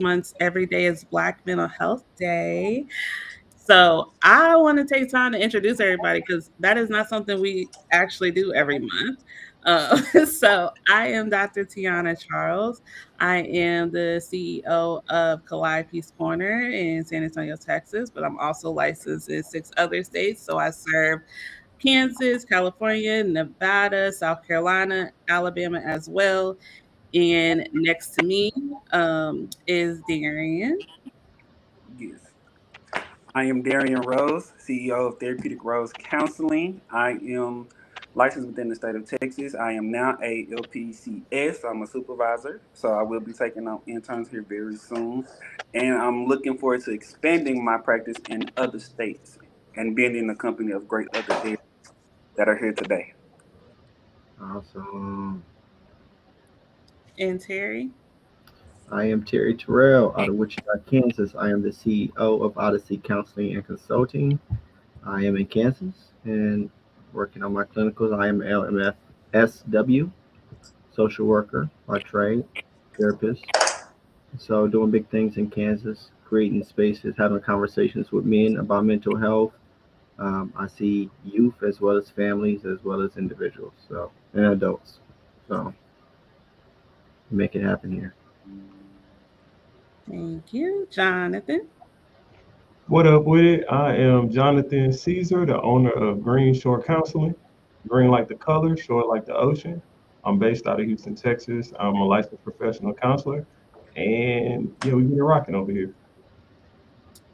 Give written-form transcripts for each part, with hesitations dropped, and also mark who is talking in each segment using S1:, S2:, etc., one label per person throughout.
S1: months, every day is Black Mental Health Day. So I want to take time to introduce everybody because that is not something we actually do every month. So I am Dr. Tiana Charles. I am the CEO of Collide Peace Corner in San Antonio, Texas, but I'm also licensed in 6 other states. So I serve Kansas, California, Nevada, South Carolina, Alabama as well. And next to me is Darian.
S2: Yes. I am Darian Rose, CEO of Therapeutic Rose Counseling. I am licensed within the state of Texas. I am now a LPCS. I'm a supervisor, so I will be taking on interns here very soon. And I'm looking forward to expanding my practice in other states and being in the company of great other therapists that are here today.
S3: Awesome.
S1: And Terry.
S3: I am Terry Terrell out of Wichita, Kansas. I am the CEO of Odyssey Counseling and Consulting. I am in Kansas and working on my clinicals. I am LMFSW, social worker by trade, therapist. So doing big things in Kansas, creating spaces, having conversations with men about mental health. I see youth as well as families as well as individuals, so and adults. So make it happen here.
S1: Thank you, Jonathan.
S4: What up with it? I am Jonathan Caesar, the owner of Green Shore Counseling. Green like the color, shore like the ocean. I'm based out of Houston, Texas. I'm a licensed professional counselor. And yeah, we get it rocking over here.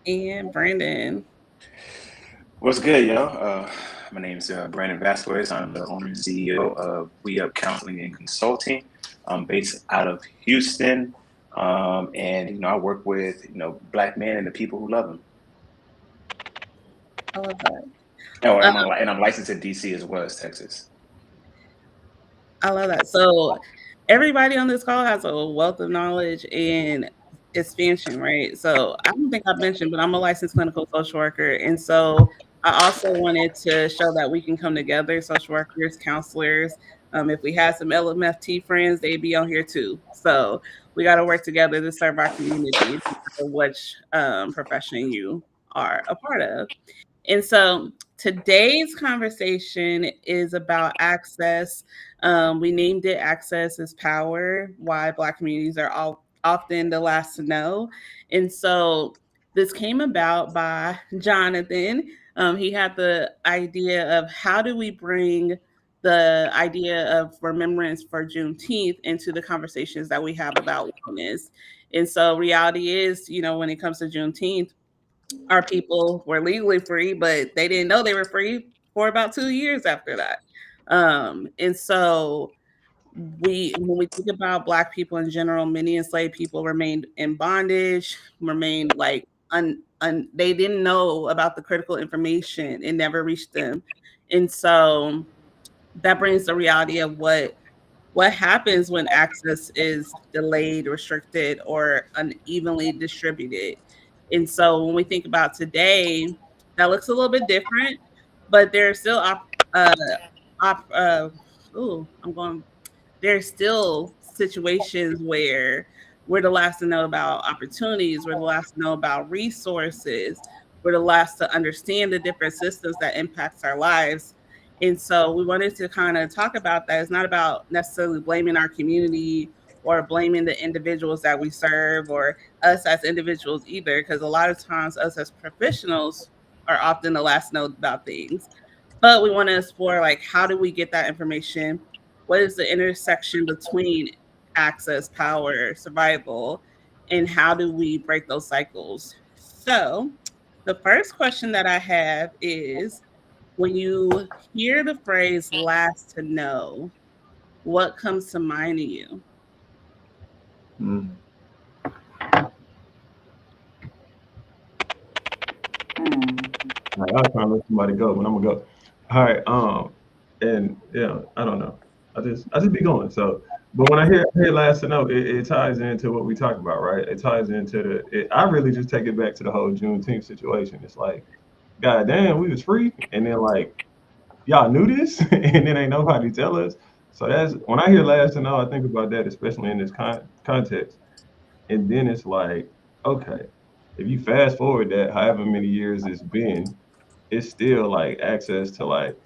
S1: And Brandon.
S5: What's good, yo? My name is Brandon Vasquez. I'm the owner and CEO of We Up Counseling and Consulting. I'm based out of Houston, and I work with black men and the people who love them.
S1: I love that.
S5: Oh,
S1: Uh,
S5: and I'm licensed in DC as well as Texas.
S1: I love that. So everybody on this call has a wealth of knowledge and expansion, right? So I don't think I've mentioned, but I'm a licensed clinical social worker. And so I also wanted to show that we can come together, social workers, counselors. If we had some LMFT friends, they'd be on here too. So we got to work together to serve our community, no matter which profession you are a part of. And so today's conversation is about access. We named it Access is Power, why Black communities are often the last to know. And so this came about by Jonathan. He had the idea of how do we bring the idea of remembrance for Juneteenth into the conversations that we have about wellness. And so reality is, when it comes to Juneteenth, our people were legally free, but they didn't know they were free for about 2 years after that. And so when we think about Black people in general, many enslaved people remained in bondage, remained like they didn't know about the critical information. It never reached them. And so that brings the reality of what happens when access is delayed, restricted, or unevenly distributed. And so when we think about today, that looks a little bit different, but there's still op, ooh, I'm going. There's still situations where we're the last to know about opportunities, we're the last to know about resources, we're the last to understand the different systems that impacts our lives. And so we wanted to kind of talk about that. It's not about necessarily blaming our community or blaming the individuals that we serve or us as individuals either, because a lot of times us as professionals are often the last to know about things. But we want to explore like how do we get that information? What is the intersection between access, power, survival, and how do we break those cycles? So the first question that I have is when you hear the phrase last to know, what comes to mind to you?
S3: Mm.
S2: Hmm.
S4: All right, I was trying to let somebody go, but I'm gonna go. All right, and yeah, I don't know. I just be going. So, but when I hear last to know, it ties into what we talk about, right? It ties into I really just take it back to the whole Juneteenth situation. It's like, God damn, we was free, and then like y'all knew this, and then ain't nobody tell us. So that's when I hear last to know, I think about that, especially in this context. And then it's like, okay, if you fast forward that however many years it's been, it's still like access to like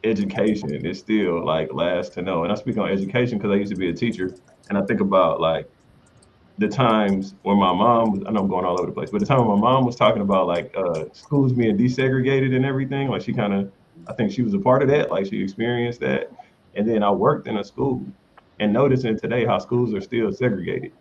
S4: education. It's still like last to know. And I speak on education because I used to be a teacher, and I think about like the times when my mom was, I know I'm going all over the place, but the time when my mom was talking about like schools being desegregated and everything, like she kind of, I think she was a part of that, like she experienced that. And then I worked in a school and noticing today how schools are still segregated.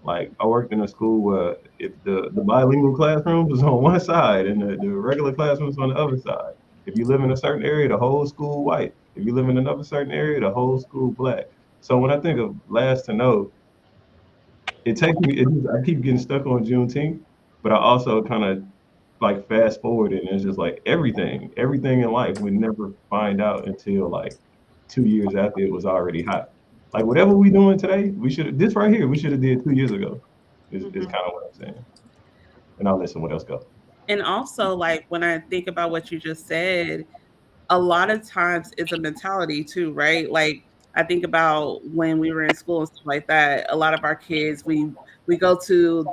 S4: Like I worked in a school where if the bilingual classrooms was on one side and the regular classrooms on the other side. If you live in a certain area, the whole school white. If you live in another certain area, the whole school black. So when I think of last to know, it takes me. I keep getting stuck on Juneteenth, but I also kind of like fast forward and it's just like everything in life we never find out until like 2 years after it was already hot. Like whatever we doing today, we should this right here we should have did 2 years ago. Is
S1: Mhm.
S4: kind of what I'm saying. And I'll listen. What else go?
S1: And also, like, when I think about what you just said, a lot of times it's a mentality too, right? Like, I think about when we were in school and stuff like that. A lot of our kids, we go to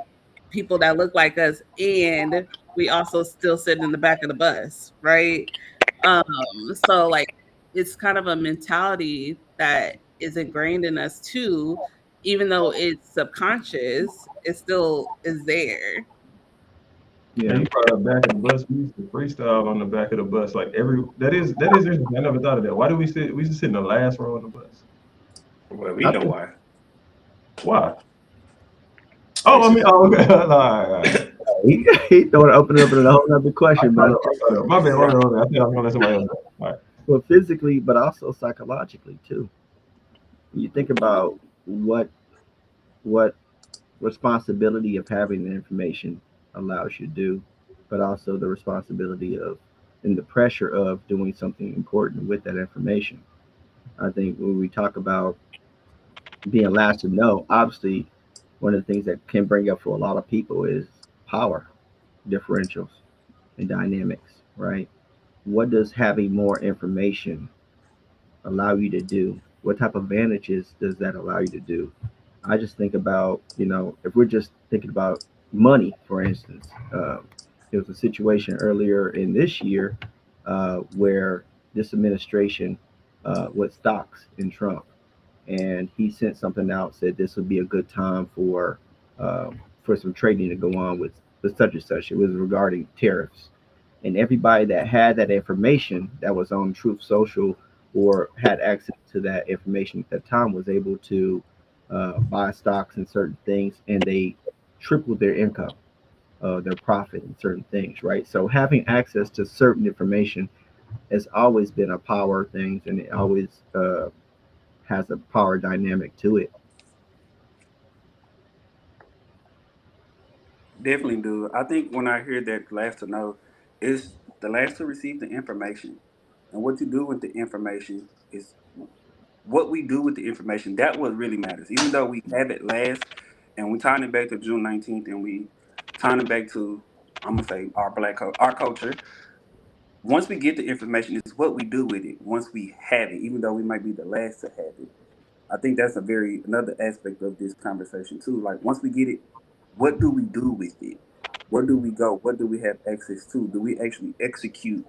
S1: people that look like us, and we also still sit in the back of the bus, right? Um, so like, it's kind of a mentality that is ingrained in us too, even though it's subconscious, it still is there.
S4: And
S3: Yeah.
S4: you brought up back of the bus. We used to freestyle on the back of the bus. Like every that is interesting. I never thought of that. Why do we sit? We used to sit in the last row on the bus.
S5: Well, we
S3: I
S5: know
S3: think
S5: why.
S4: Why?
S5: Oh,
S4: Oh,
S5: it's
S4: I mean,
S5: just
S4: oh, okay. All right, all right.
S3: he don't want to open up in a whole other
S4: I
S3: question, but
S4: thought
S3: I
S4: of,
S3: think,
S4: I thought of. My bad, my bad, my bad. I think I was gonna let somebody else go. All right.
S3: well, physically, but also psychologically too. You think about what responsibility of having the information allows you to do, but also the responsibility of and the pressure of doing something important with that information. I think when we talk about being last to know, obviously, one of the things that can bring up for a lot of people is power differentials and dynamics, right? What does having more information allow you to do? What type of advantages does that allow you to do? I just think about, if we're just thinking about money, for instance, there was a situation earlier in this year where this administration with stocks in Trump, and he sent something out said this would be a good time for some trading to go on with such and such. It was regarding tariffs, and everybody that had that information that was on Truth Social or had access to that information at that time was able to buy stocks and certain things, and they tripled their income, their profit in certain things, right? So having access to certain information has always been a power thing, and it always has a power dynamic to it.
S2: Definitely do. I think when I hear that last to know, is the last to receive the information. And what you do with the information is what we do with the information. That what really matters. Even though we have it last, and we tying it back to June 19th, and we tying it back to, I'm gonna say our culture. Once we get the information, it's what we do with it. Once we have it, even though we might be the last to have it. I think that's a very another aspect of this conversation too. Like once we get it, what do we do with it? Where do we go? What do we have access to? Do we actually execute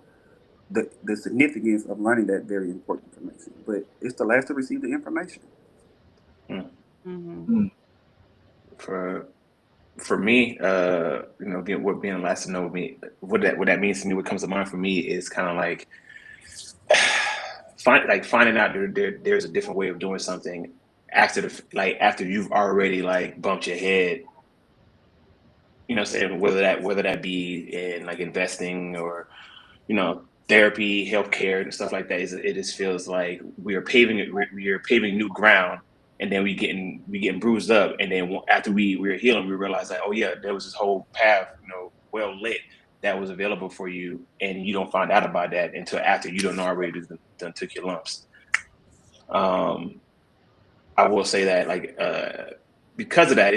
S2: the significance of learning that very important information? But it's the last to receive the information.
S5: Mm.
S1: Mhm.
S3: Mm.
S5: for for me, what being last to know me, what that means to me, what comes to mind for me is kind of like finding out there's a different way of doing something after after you've already like bumped your head, saying whether that be in like investing or therapy, healthcare, and stuff like that. It just feels like we are paving new ground, and then we getting bruised up, and then after we're healing, we realize like, oh yeah, there was this whole path, well lit that was available for you, and you don't find out about that until after you don't already done took your lumps. Um, I will say that because of that,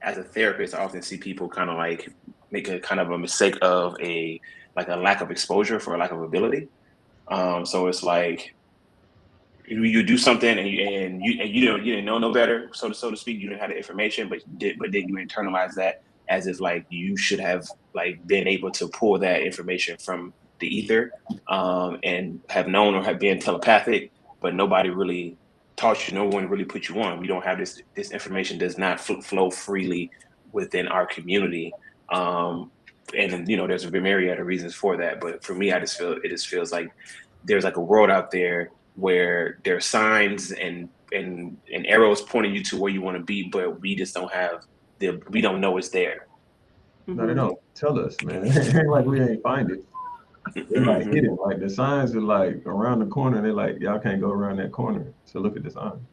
S5: as a therapist, I often see people kind of like make a kind of a mistake of a lack of exposure for a lack of ability. So it's like you do something and you didn't know no better, so to speak. You didn't have the information, but then you internalize that as if like you should have like been able to pull that information from the ether, and have known or have been telepathic, but nobody really taught you. No one really put you on. We don't have this information does not flow freely within our community. And there's a myriad of reasons for that. But for me, it just feels like there's like a world out there where there are signs and arrows pointing you to where you want to be, but we just don't have we don't know it's there.
S4: No, they don't tell us, man. It ain't like we ain't find it. They're like hidden. Like the signs are like around the corner. They're like, y'all can't go around that corner. So look at the sign.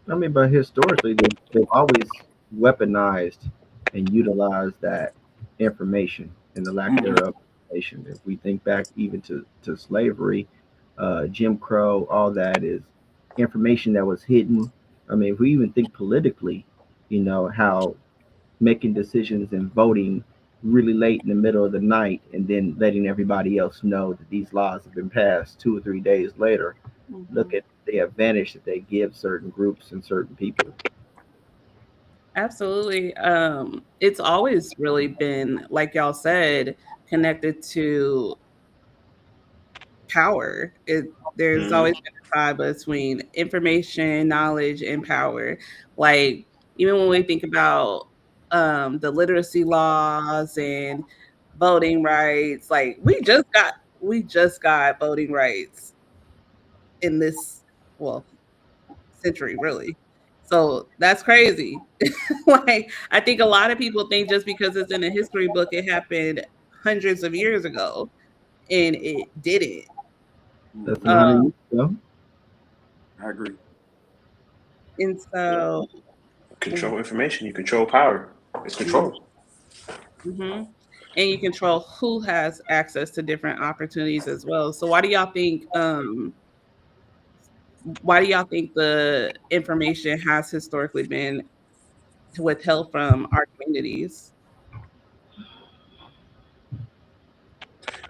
S3: I mean, but historically, they've always weaponized and utilized that information and the lack thereof of information. If we think back even to slavery, Jim Crow, all that is information that was hidden. I mean, if we even think politically, how making decisions and voting really late in the middle of the night and then letting everybody else know that these laws have been passed 2 or 3 days later. Look at the advantage that they give certain groups and certain people.
S1: Absolutely. It's always really been, like y'all said, connected to power. There's always been a tie between information, knowledge, and power. Like even when we think about the literacy laws and voting rights, like we just got voting rights in this century, really. So that's crazy. Like I think a lot of people think just because it's in a history book, it happened hundreds of years ago, and it didn't.
S3: That's
S1: Um,
S3: 100 years ago.
S2: I agree.
S1: and so,
S5: Control information, you control power. It's control.
S1: hmm and you control who has access to different opportunities as well. So why do y'all think the information has historically been withheld from our communities?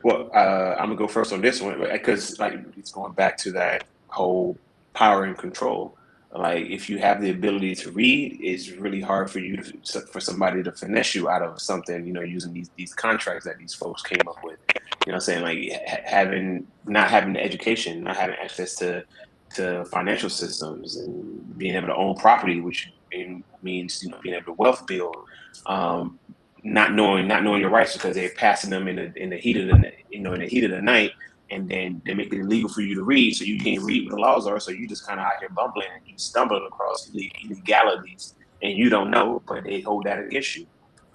S5: Well, I'm gonna go first on this one because like it's going back to that whole power and control. Like if you have the ability to read, it's really hard for for somebody to finesse you out of something. Using these contracts that these folks came up with. What I'm saying, like having not having the education, not having access to financial systems, and being able to own property, which means being able to wealth build. Um, not knowing your rights because they're passing them in the heat of the night, and then they make it illegal for you to read, so you can't read what the laws are, so you just kind of out here bumbling and you stumbling across illegalities and you don't know, but they hold that against you.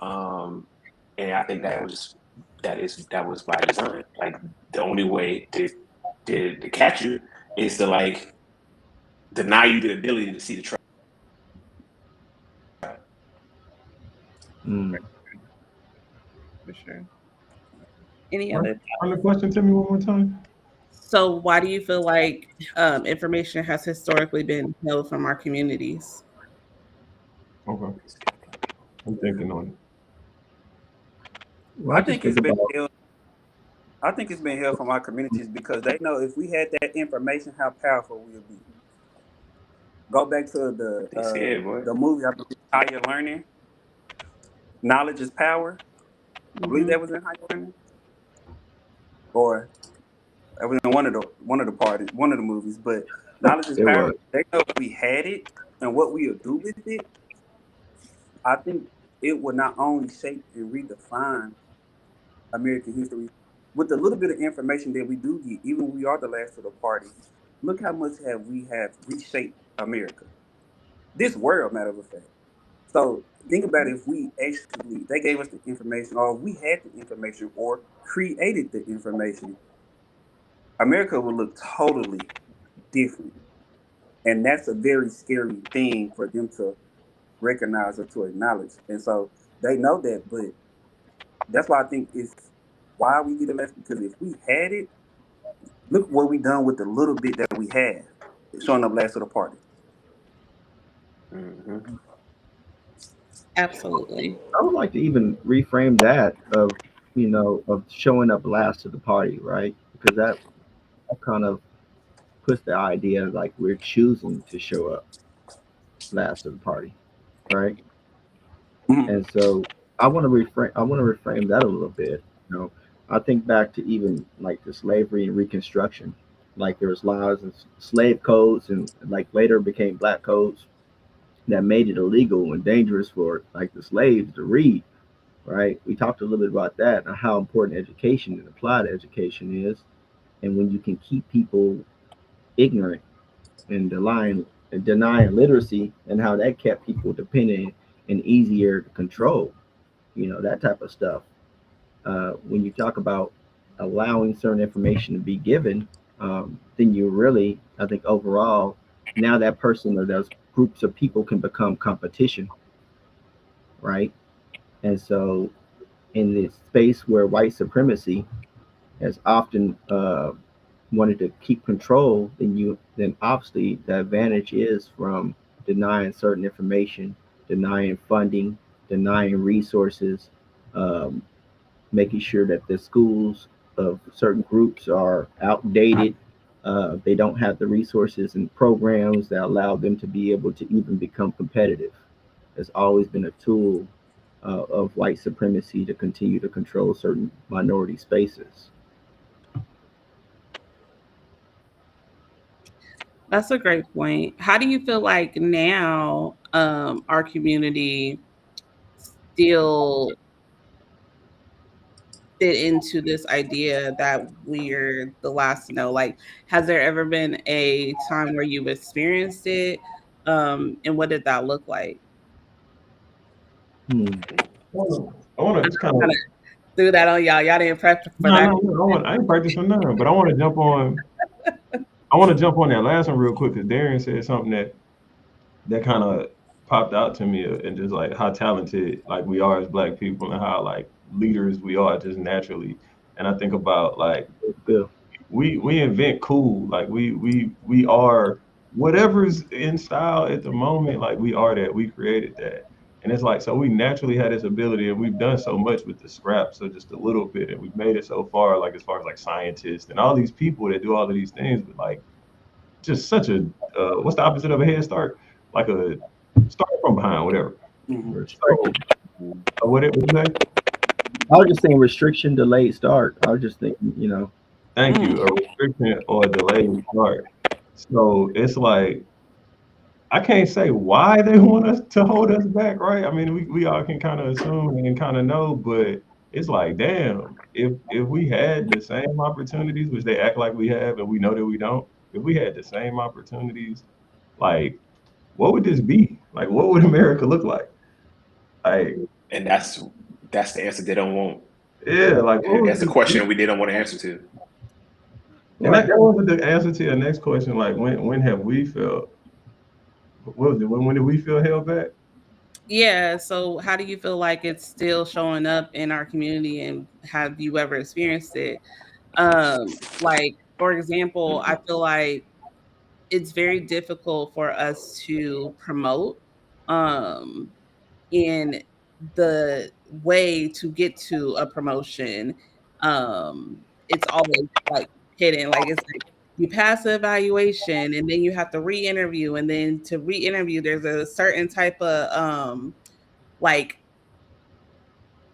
S5: And I think that was by design. Like the only way to catch you is to like deny you the ability to see the truth.
S3: Mm.
S1: For sure. Any
S4: Run,
S1: other?
S4: run the question to me one more time.
S1: So why do you feel like information has historically been held from our communities?
S4: Okay, I'm thinking on it.
S3: Well,
S2: I
S3: I just
S2: think
S3: think
S2: it's been
S3: about
S2: held. I think it's been held from our communities because they know if we had that information, how powerful we'll be. Go back to
S5: They said, boy.
S2: the movie. I believe Higher Learning. Knowledge is power. I believe that was in Higher Learning, or that was in one of the movies. But knowledge is
S3: it
S2: power.
S3: was.
S2: They know if we had it and what we'll do with it. I think it will not only shape and redefine American history with the little bit of information that we do get, even when we are the last of the party. Look how much we have reshaped America, this world, matter of fact. So think about if we actually they gave us the information, or we had the information, or created the information, America would look totally different, and that's a very scary thing for them to recognize or to acknowledge. And so they know that, but that's why I think it's why we get elected because if we had it, look what we done with the little bit that we had, showing up last to the party.
S5: Mm-hmm.
S1: Absolutely.
S3: I would like to even reframe that of showing up last to the party, right? Because that kind of puts the idea like we're choosing to show up last to the party, right?
S2: Mhm.
S3: And so I want to reframe that a little bit. You know, I think back to even like the slavery and Reconstruction. Like there was laws and slave codes, and like later became black codes that made it illegal and dangerous for like the slaves to read. Right? We talked a little bit about that and how important education and applied education is, and when you can keep people ignorant and denying literacy, and how that kept people dependent and easier to control. You know, that type of stuff. When you talk about allowing certain information to be given, then you really, I think overall, now that person or those groups of people can become competition, right? And so, in this space where white supremacy has often wanted to keep control, then obviously the advantage is from denying certain information, denying funding, denying resources, um, making sure that the schools of certain groups are outdated. They don't have the resources and programs that allow them to be able to even become competitive. It's always been a tool of white supremacy to continue to control certain minority spaces.
S1: That's a great point. How do you feel like now our community still fit into this idea that we're the last to know? Like, has there ever been a time where you've experienced it? And what did that look like?
S3: Hmm.
S4: I want to just kind
S1: Kind
S4: of
S1: of threw that on y'all. Y'all didn't prep for
S4: no,
S1: that.
S4: no, no. I ain't practice for nothing, but I want to jump on. I want to jump on that last one real quick because Darian said something that kind of popped out to me, and just like how talented like we are as black people and how like leaders we are just naturally. And I think about like
S3: Good.
S4: we invent cool, like we are whatever's in style at the moment, like we are that, we created that. And it's like, so we naturally had this ability, and we've done so much with the scraps, so just a little bit, and we've made it so far, like as far as like scientists and all these people that do all of these things, but like just such a what's the opposite of a head start? Like a start from behind, whatever.
S2: Mhm.
S4: So
S3: Restriction.
S4: what you say?
S3: I was just saying restriction, delayed start. I was just thinking, you know,
S4: Thank
S2: Mm.
S4: you. A restriction or a delayed start. So it's like I can't say why they want us to hold us back, right? I mean, we all can kind of assume and kind of know, but it's like, damn, if we had the same opportunities, which they act like we have, and we know that we don't, if we had the same opportunities, like, what would this be? Like, what would America look like? Like,
S5: And that's the answer they don't want.
S4: yeah, like, what would
S5: That's the
S4: this be?
S5: question we didn't want to answer to.
S4: And
S3: right.
S4: that wasn't the answer to your next question. Like, when have we felt? What was it? When did we feel held back?
S1: Yeah. So, how do you feel like it's still showing up in our community, and have you ever experienced it? Like, for example, I feel like it's very difficult for us to promote um in the way to get to a promotion. It's always like hidden, like it's like you pass the evaluation and then you have to re-interview, and then to re-interview there's a certain type of like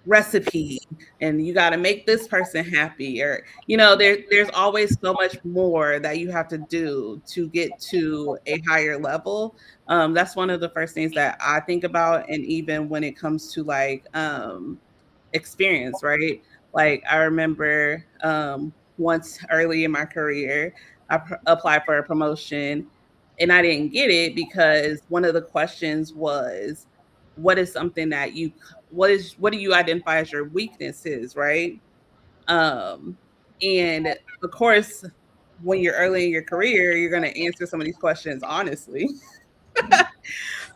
S1: recipe, and you got to make this person happy, or there's always so much more that you have to do to get to a higher level. That's one of the first things that I think about, and even when it comes to like experience, right? Like I remember once early in my career applied for a promotion, and I didn't get it because one of the questions was, what is something that you what do you identify as your weaknesses, right? um and of course, when you're early in your career, you're going to answer some of these questions honestly.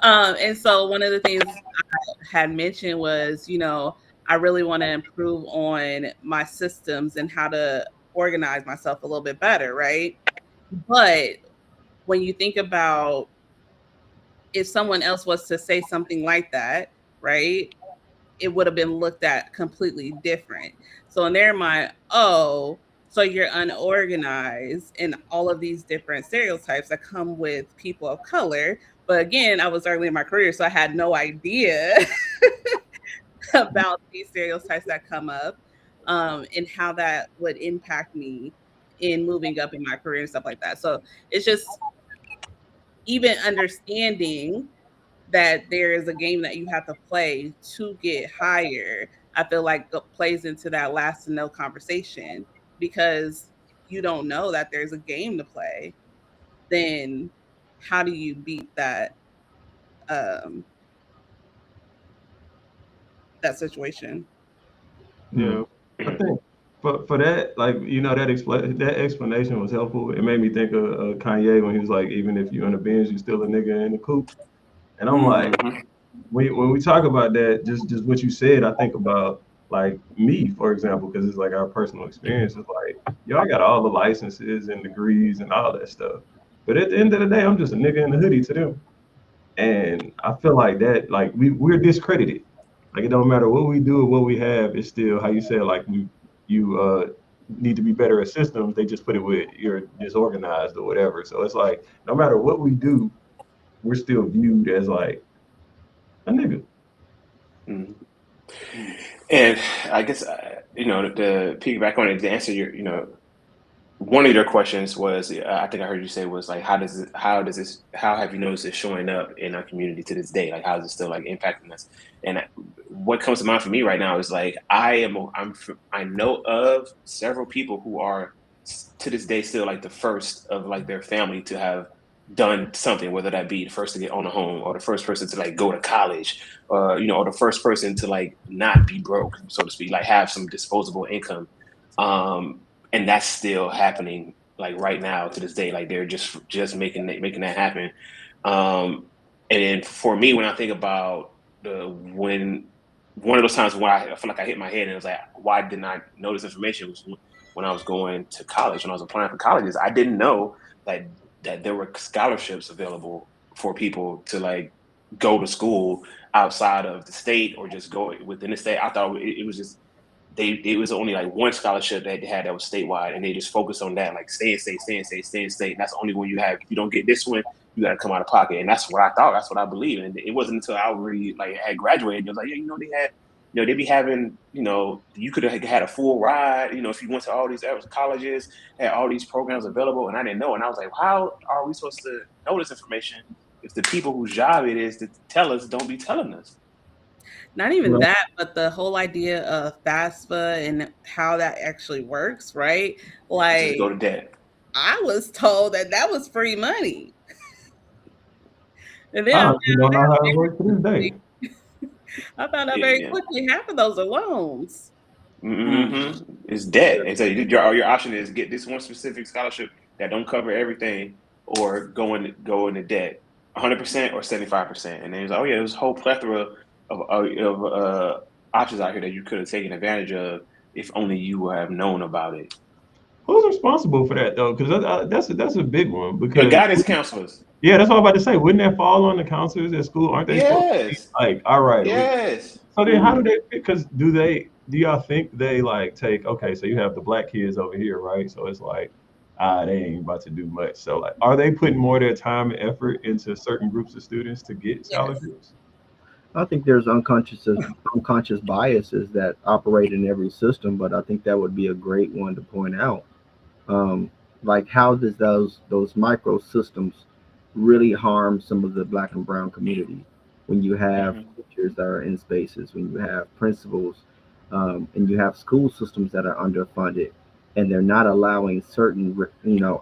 S1: And so one of the things I had mentioned was, I really want to improve on my systems and how to organize myself a little bit better, right? But when you think about, if someone else was to say something like that, right, it would have been looked at completely different. So in their mind, oh, So you're unorganized and all of these different stereotypes that come with people of color. But again, I was early in my career, so I had no idea about these stereotypes that come up, and how that would impact me in moving up in my career and stuff like that. So it's just even understanding that there is a game that you have to play to get higher, I feel like plays into that last to know conversation, because you don't know that there's a game to play. Then how do you beat um that situation?
S4: Yeah, I
S5: Mhm.
S4: think for that, like that explanation was helpful. It made me think of Kanye when he was like, even if you're in a Benz, you still a nigga in the coupe. And I'm like,
S2: Mm-hmm.
S4: when we talk about that, just what you said, I think about like me, for example, because it's like our personal experience. It's like, yo, I got all the licenses and degrees and all that stuff. But at the end of the day, I'm just a nigga in the hoodie to them. And I feel like that, like we're discredited. Like it don't matter what we do or what we have, it's still how you said, like you need to be better at systems. They just put it with you're disorganized or whatever. So it's like no matter what we do, we're still viewed as like a nigga.
S5: Mhm. And I guess to piggyback on it, to answer your, one of your questions was, I think I heard you say was like, how have you noticed it showing up in our community to this day? Like, how is it still like impacting us? And what comes to mind for me right now is like, I know of several people who are to this day still like the first of like their family to have done something, whether that be the first to get on a home or the first person to like go to college, or the first person to like not be broke, so to speak, like have some disposable income. Um, and that's still happening like right now to this day. Like they're just making that happen. And then for me, when I think about the when one of those times when I feel like I hit my head and it was like, why didn't I know this information? Was when I was going to college, when I was applying for colleges. I didn't know that there were scholarships available for people to like go to school outside of the state or just go within the state. I thought it was just it was only like one scholarship that they had that was statewide, and they just focused on that, like stay in state, stay in state, stay in state. And that's the only one you have. If you don't get this one, you got to come out of pocket. And that's what I thought. That's what I believe. And it wasn't until I really like had graduated, it was like, yeah, they had, they be having, you could have had a full ride, if you went to all these colleges, had all these programs available, and I didn't know. And I was like, how are we supposed to know this information if the people whose job it is to tell us don't be telling us?
S1: Not even
S3: Right.
S1: that, but the whole idea of FAFSA and how that actually works, right?
S5: Just go
S1: Like,
S5: to debt.
S1: I was told that that was free money. And then
S4: I actually don't know how it works to this day.
S1: I found out very
S5: Yeah.
S1: quickly half of those are loans.
S5: Mm-hmm.
S2: Mm-hmm.
S5: It's debt. And so your option is get this one specific scholarship that don't cover everything, or go into debt, 100% or 75%. And then it's like, oh yeah, there's a whole plethora of options out here that you could have taken advantage of if only you would have known about it.
S4: Who's responsible for that though? Because that's a big one.
S5: Your
S4: Because
S5: guidance counselors.
S4: yeah, that's what I'm about to say. Wouldn't that fall on the counselors at school? Aren't they supposed to be
S5: Yes.
S4: like, all right,
S5: Yes.
S4: so then how do
S2: Mm-hmm.
S4: they? Because do y'all think they like take? Okay, so you have the black kids over here, right? So it's like, they ain't about to do much. So like, are they putting more of their time and effort into certain groups of students to get
S1: Yes.
S4: scholarships?
S3: I think there's unconscious biases that operate in every system, but I think that would be a great one to point out. Um, like how does those micro systems really harm some of the black and brown community? When you have
S5: Mm-hmm.
S3: teachers that are in spaces, when you have principals, and you have school systems that are underfunded, and they're not allowing certain,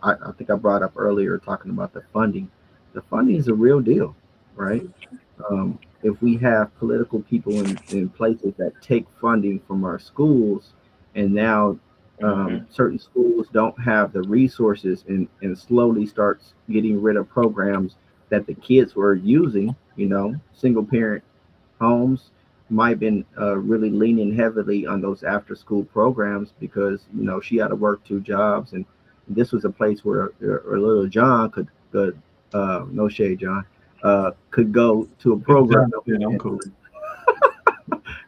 S3: I think I brought up earlier talking about the funding. The funding is a real deal, right? If we have political people in places that take funding from our schools, and now
S5: Mm-hmm.
S3: certain schools don't have the resources, and slowly starts getting rid of programs that the kids were using, single parent homes might have been really leaning heavily on those after school programs because she had to work two jobs, and this was a place where little John could no shade John could go to a
S4: If
S3: program
S4: John said I'm cool.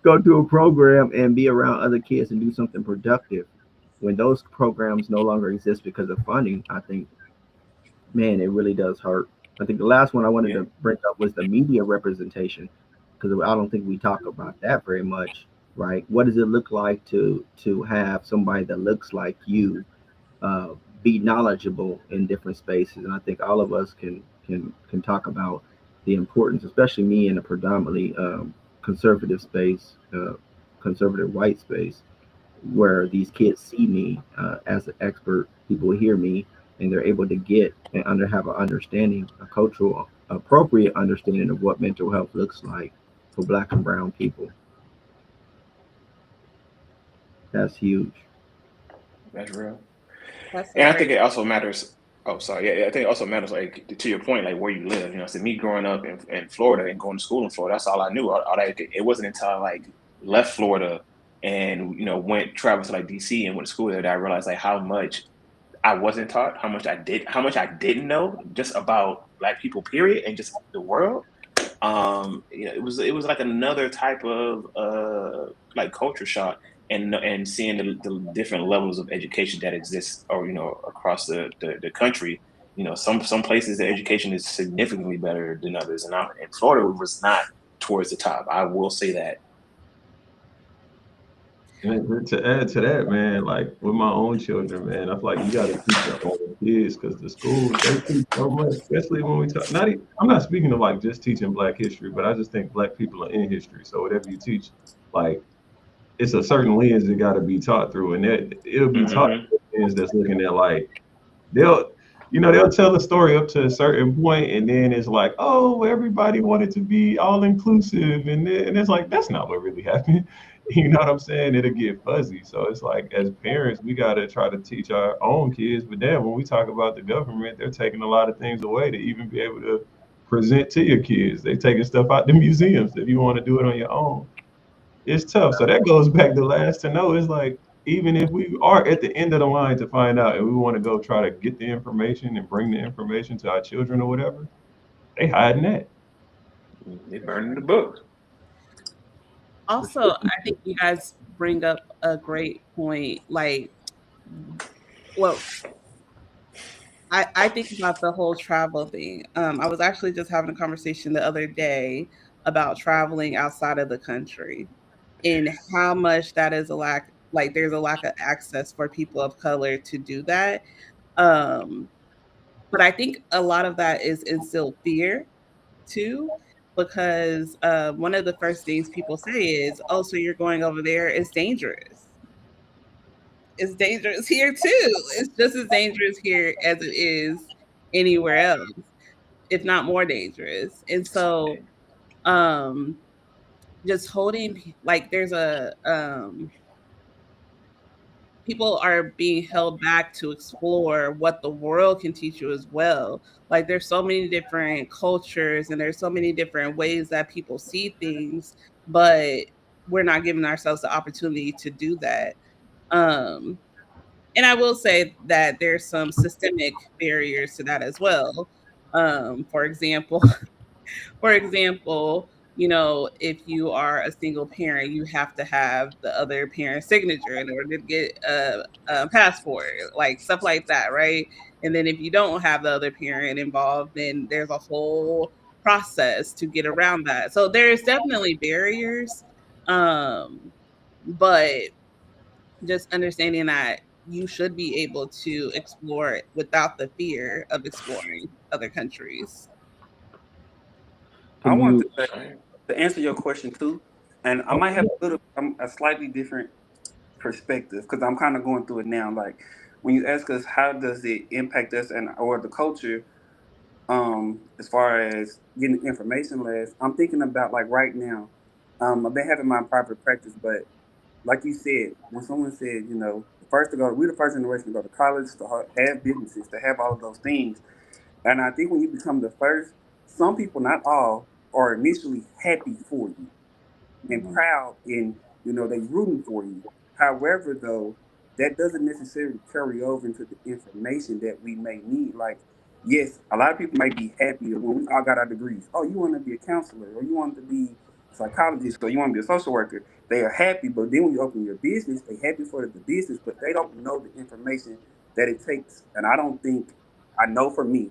S3: go to a program and be around other kids and do something productive. when those programs no longer exist because of funding, I think, man, it really does hurt. I think the last one I wanted
S5: Yeah.
S3: to bring up was the media representation, because I don't think we talk about that very much, right? What does it look like to have somebody that looks like you uh, be knowledgeable in different spaces? And I think all of us can talk about the importance, especially me in a predominantly conservative space, conservative white space, where these kids see me as an expert. People hear me, and they're able to get and have an understanding, a cultural appropriate understanding of what mental health looks like for Black and Brown people. That's huge.
S5: That's real.
S1: That's a
S5: And I
S1: great.
S5: think it also matters. Oh, sorry. Yeah, I think it also matters, like to your point, like where you live. So me growing up in Florida and going to school in Florida, that's all I knew. It wasn't until I like left Florida and went travel to like DC and went to school there that I realized like how much I wasn't taught, how much I didn't know just about Black people, period, and just the world. It was like another type of like culture shock, and seeing the different levels of education that exist, or across the country. Some places the education is significantly better than others, and in Florida was not towards the top. I will say that.
S4: And to add to that, man, like with my own children, man, I feel like you got to teach your own kids because the schools they teach so much, especially when we talk. I'm not speaking of like just teaching Black history, but I just think Black people are in history. So whatever you teach, like it's a certain lens that got to be taught through, and it'll be taught
S5: Hmm.
S4: through a lens that's looking at like they'll they'll tell a story up to a certain point, and then it's like, oh, everybody wanted to be all inclusive, and it's like that's not what really happened. You know what I'm saying? It'll get fuzzy. So it's like as parents, we gotta try to teach our own kids. But then when we talk about the government, they're taking a lot of things away to even be able to present to your kids. They're taking stuff out the museums. If you want to do it on your own, it's tough. So that goes back to last to know. It's like even if we are at the end of the line to find out and we want to go try to get the information and bring the information to our children or whatever, they hiding that.
S5: They burning the books.
S1: Also, I think you guys bring up a great point. Like, well, I think about the whole travel thing. I was actually just having a conversation the other day about traveling outside of the country and how much that is a lack. Like, there's a lack of access for people of color to do that. Um, but I think a lot of that is instilled fear too, because one of the first things people say is, "Oh, so you're going over there? It's dangerous. It's dangerous here too. It's just as dangerous here as it is anywhere else, if not more dangerous." And so, um, just holding like there's a people are being held back to explore what the world can teach you as well. Like there's so many different cultures and there's so many different ways that people see things, but we're not giving ourselves the opportunity to do that. Um, and I will say that there's some systemic barriers to that as well. For example, for example, if you are a single parent, you have to have the other parent's signature in order to get a passport, like stuff like that, right? And then if you don't have the other parent involved, then there's a whole process to get around that. So there's definitely barriers, um, but just understanding that you should be able to explore it without the fear of exploring other countries.
S2: I
S3: Can
S2: want to
S3: you?
S2: say, to answer your question too, and I
S4: Oh,
S2: might have
S4: yeah.
S2: a slightly different perspective because I'm kind of going through it now. Like when you ask us how does it impact us and or the culture, as far as getting information less, I'm thinking about like right now. I've been having my private practice, but like you said, when someone said, the first to go, we're the first generation to go to college, to have businesses, to have all of those things. And I think when you become the first, some people, not all, are initially happy for you and
S1: Mhm.
S2: proud and they rooting for you. However, though, that doesn't necessarily carry over into the information that we may need. Like, yes, a lot of people might be happy when we all got our degrees. Oh, you want to be a counselor, or you want to be a psychologist, or you want to be a social worker. they are happy. But then when you open your business, they happy for the business, but they don't know the information that it takes. And I don't think I know for me.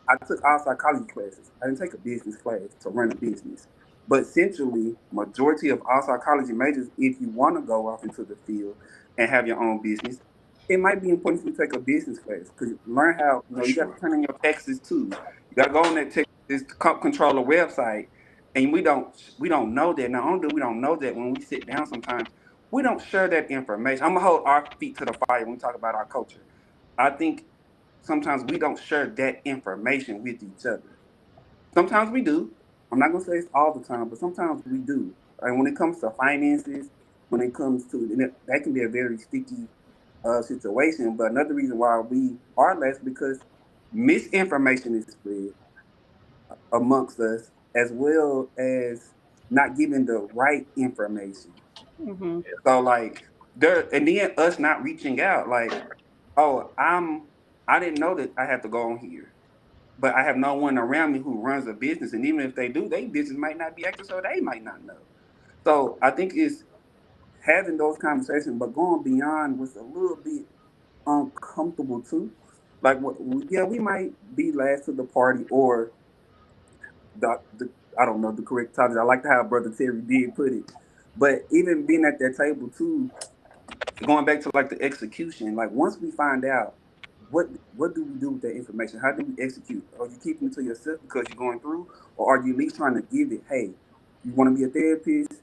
S2: I took all psychology classes. I didn't take a business class to run a business. But essentially, majority of all psychology majors, if you want to go off into the field and have your own business, it might be important for you to take a business class because learn how
S5: For
S2: you got to
S5: sure.
S2: turn in your taxes too. You got to go on that Texas Controller website, and we don't know that. Not only do we don't know that when we sit down, sometimes we don't share that information. I'm gonna hold our feet to the fire when we talk about our culture. I think sometimes we don't share that information with each other. Sometimes we do. I'm not gonna say it's all the time, but sometimes we do. And when it comes to finances, when it comes to that can be a very sticky situation. But another reason why we are less because misinformation is spread amongst us, as well as not giving the right information.
S1: Mm-hmm.
S2: So like there, and then us not reaching out, like, oh, I didn't know that I have to go on here, but I have no one around me who runs a business, and even if they do, their business might not be active, so they might not know. So I think it's having those conversations, but going beyond what's a little bit uncomfortable too. Like, yeah, we might be last to the party, or the I don't know the correct title. I like how Brother Terry did put it, but even being at that table too, going back to like the execution, like once we find out what do we do with that information? How do we execute? Are you keeping it to yourself because you're going through, or are you at least trying to give it? Hey, you want to be a therapist?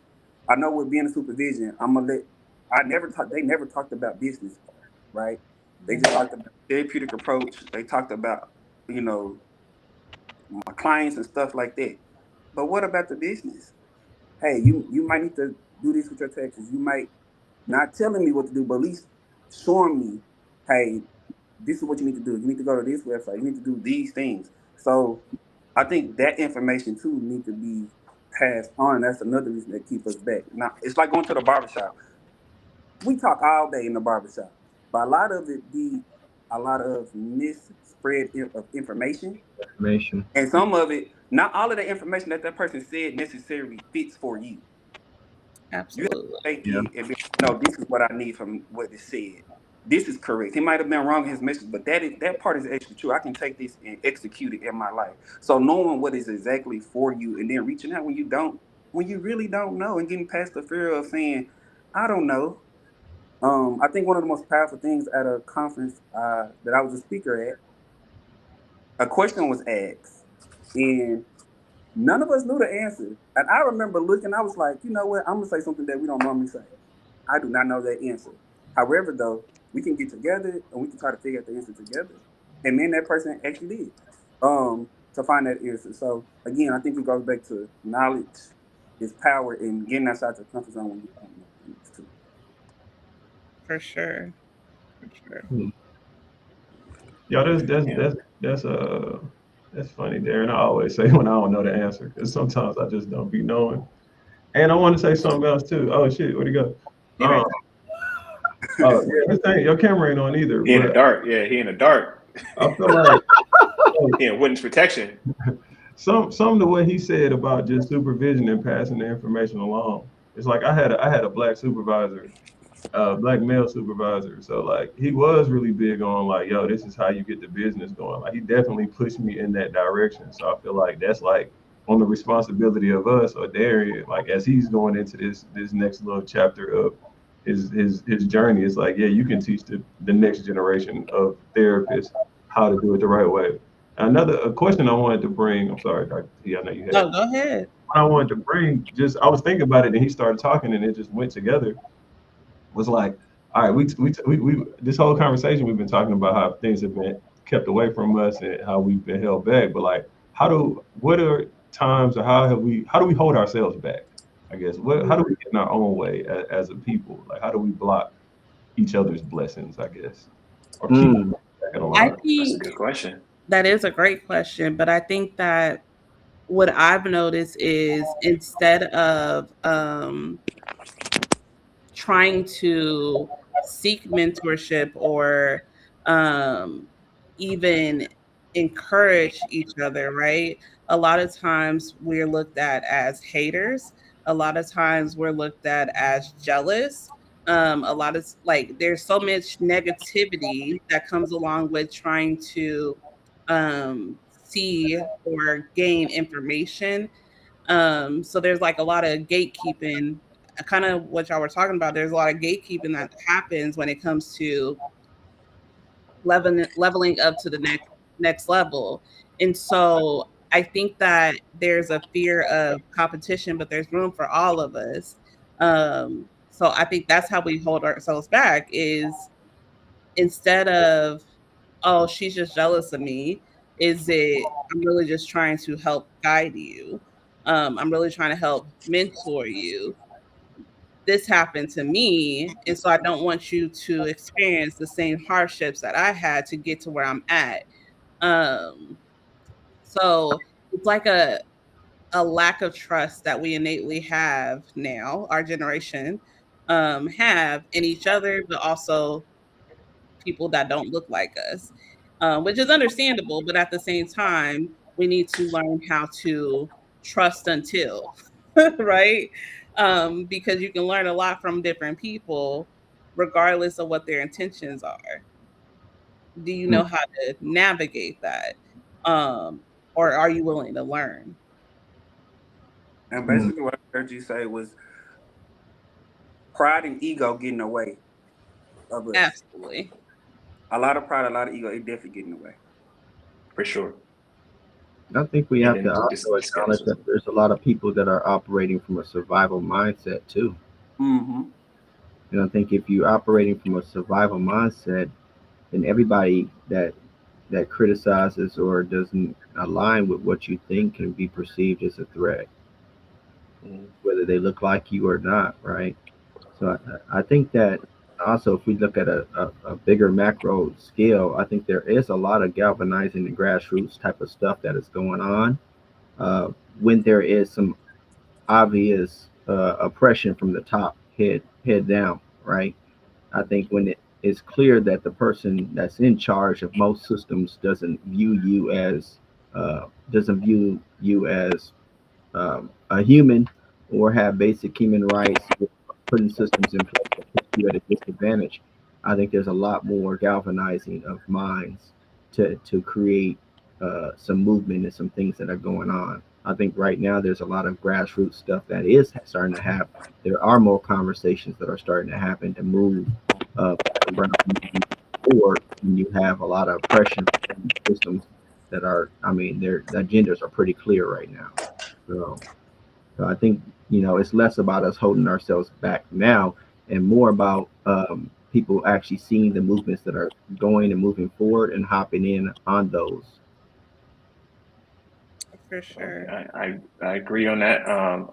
S2: I know with being a supervision, I'm gonna let. I never talk. They never talked about business part, right? They just talked about therapeutic approach. They talked about you know my clients and stuff like that. But what about the business? Hey, you might need to do this with your taxes. You might not telling me what to do, but at least showing me, hey, this is what you need to do. You need to go to this website. You need to do these things. So I think that information too need to be passed on. That's another reason that keep us back. Now it's like going to the barbershop. We talk all day in the barbershop, but a lot of it be a lot of misspread of information,
S3: Information.
S2: and some of it, not all of the information that that person said necessarily fits for you. You have to
S1: Absolutely.
S2: take
S3: Yeah.
S2: it and be, no, this is what I need from what it said. This is correct. He might have been wrong in his message, but that part is actually true. I can take this and execute it in my life. So knowing what is exactly for you and then reaching out when you really don't know, and getting past the fear of saying, I don't know. I think one of the most powerful things at a conference that I was a speaker at, a question was asked, and none of us knew the answer. And I remember looking, I was like, you know what? I'm gonna say something that we don't normally say. I do not know that answer. However, though, we can get together and we can try to figure out the answer together. And then that person actually did to find that answer. So again, I think it goes back to knowledge is power and getting outside your comfort zone when you don't know things too.
S1: For sure. For sure.
S3: Hmm.
S4: Yeah, that's that's
S5: Yeah.
S4: that's that's that's funny, Darren. I always say when I don't know the answer because sometimes I just don't be knowing. And I want to say something else too. Oh shit, where'd he go?
S5: He in,
S4: Um, oh yeah, this thing, your camera ain't on either.
S5: he in the
S4: But
S5: dark. Yeah, he in the dark.
S4: I feel like
S5: He in witness protection.
S4: some of the way he said about just supervision and passing the information along. It's like I had a black supervisor, black male supervisor. So like he was really big on like, yo, this is how you get the business going. Like he definitely pushed me in that direction. So I feel like that's like on the responsibility of us or Darian, like as he's going into this next little chapter of his journey. It's like, yeah, you can teach the next generation of therapists how to do it the right way. Another a question I wanted to bring. I'm sorry, Dr. T. I know you had.
S1: No, go ahead.
S4: I wanted to bring just I was thinking about it and he started talking and it just went together was like, all right, we this whole conversation we've been talking about how things have been kept away from us and how we've been held back. But like, what are times or how do we hold ourselves back? I guess how do we get in our own way as a people? Like, how do we block each other's blessings? I guess, or keep
S3: Mm.
S4: back in
S1: I
S4: line.
S5: That's a
S1: think
S5: good question.
S1: that is a great question, but I think that what I've noticed is instead of trying to seek mentorship or um, even encourage each other, right? A lot of times we're looked at as haters a lot of times we're looked at as jealous. A lot of like there's so much negativity that comes along with trying to see or gain information. So there's like a lot of gatekeeping, kind of what y'all were talking about. There's a lot of gatekeeping that happens when it comes to leveling up to the next level. And so I think that there's a fear of competition, but there's room for all of us. So I think that's how we hold ourselves back is instead of, oh, she's just jealous of me, is it I'm really just trying to help guide you. I'm really trying to help mentor you. This happened to me, and so I don't want you to experience the same hardships that I had to get to where I'm at. Um, so it's like a lack of trust that we innately have now, our generation, have in each other, but also people that don't look like us, which is understandable. But at the same time, we need to learn how to trust until, right? Because you can learn a lot from different people, regardless of what their intentions are. Do you know how to navigate that? Or are you willing to learn?
S2: And basically, what I heard you say was pride and ego getting away of us.
S1: Absolutely.
S2: A lot of pride, a lot of ego, it definitely getting away.
S5: For sure.
S3: I think we
S5: And
S3: have to
S5: then
S3: also
S5: the
S3: acknowledge
S5: skepticism.
S3: that there's a lot of people that are operating from a survival mindset too.
S2: Mm-hmm.
S3: And I think if you're operating from a survival mindset, then everybody that criticizes or doesn't align with what you think can be perceived as a threat,
S5: Mhm.
S3: whether they look like you or not, right? So I think that also, if we look at a bigger macro scale, I think there is a lot of galvanizing and grassroots type of stuff that is going on uh, when there is some obvious oppression from the top, head down, right? I think when it is clear that the person that's in charge of most systems doesn't view you as a human or have basic human rights, putting systems in place that put you at a disadvantage. I think there's a lot more galvanizing of minds to create some movement and some things that are going on. I think right now there's a lot of grassroots stuff that is starting to happen. There are more conversations that are starting to happen to move black and brown communities forward, and you have a lot of oppression from systems that are, I mean, their agendas are pretty clear right now. So, so I think it's less about us holding ourselves back now, and more about people actually seeing the movements that are going and moving forward and hopping in on those.
S1: For sure.
S5: I agree on that. I'm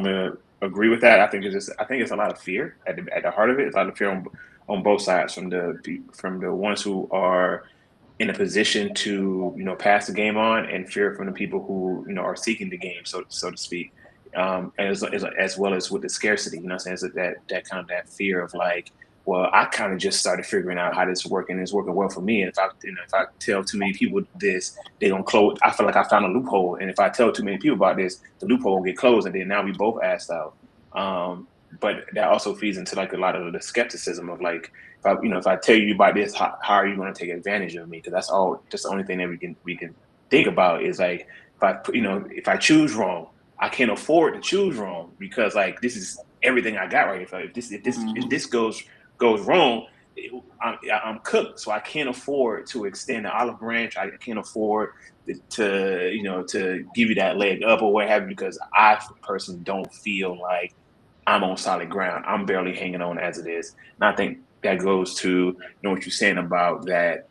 S5: gonna agree with that. I think it's a lot of fear at the heart of it. It's a lot of fear on both sides from the ones who are in a position to pass the game on, and fear from the people who are seeking the game, so to speak. As well as with the scarcity, what I'm saying, so that kind of that fear of like, well, I kind of just started figuring out how this is working. It's working well for me, and if I tell too many people this, they gonna close. I feel like I found a loophole, and if I tell too many people about this, the loophole will get closed, and then now we both asked out. But that also feeds into like a lot of the skepticism of like, if I tell you about this, how are you going to take advantage of me? Because that's the only thing that we can think about is like, if I choose wrong, I can't afford to choose wrong because like this is everything I got right. If this goes wrong, I'm cooked. So I can't afford to extend the olive branch. I can't afford to give you that leg up or what have you, because I personally don't feel like I'm on solid ground. I'm barely hanging on as it is. And I think that goes to what you're saying about that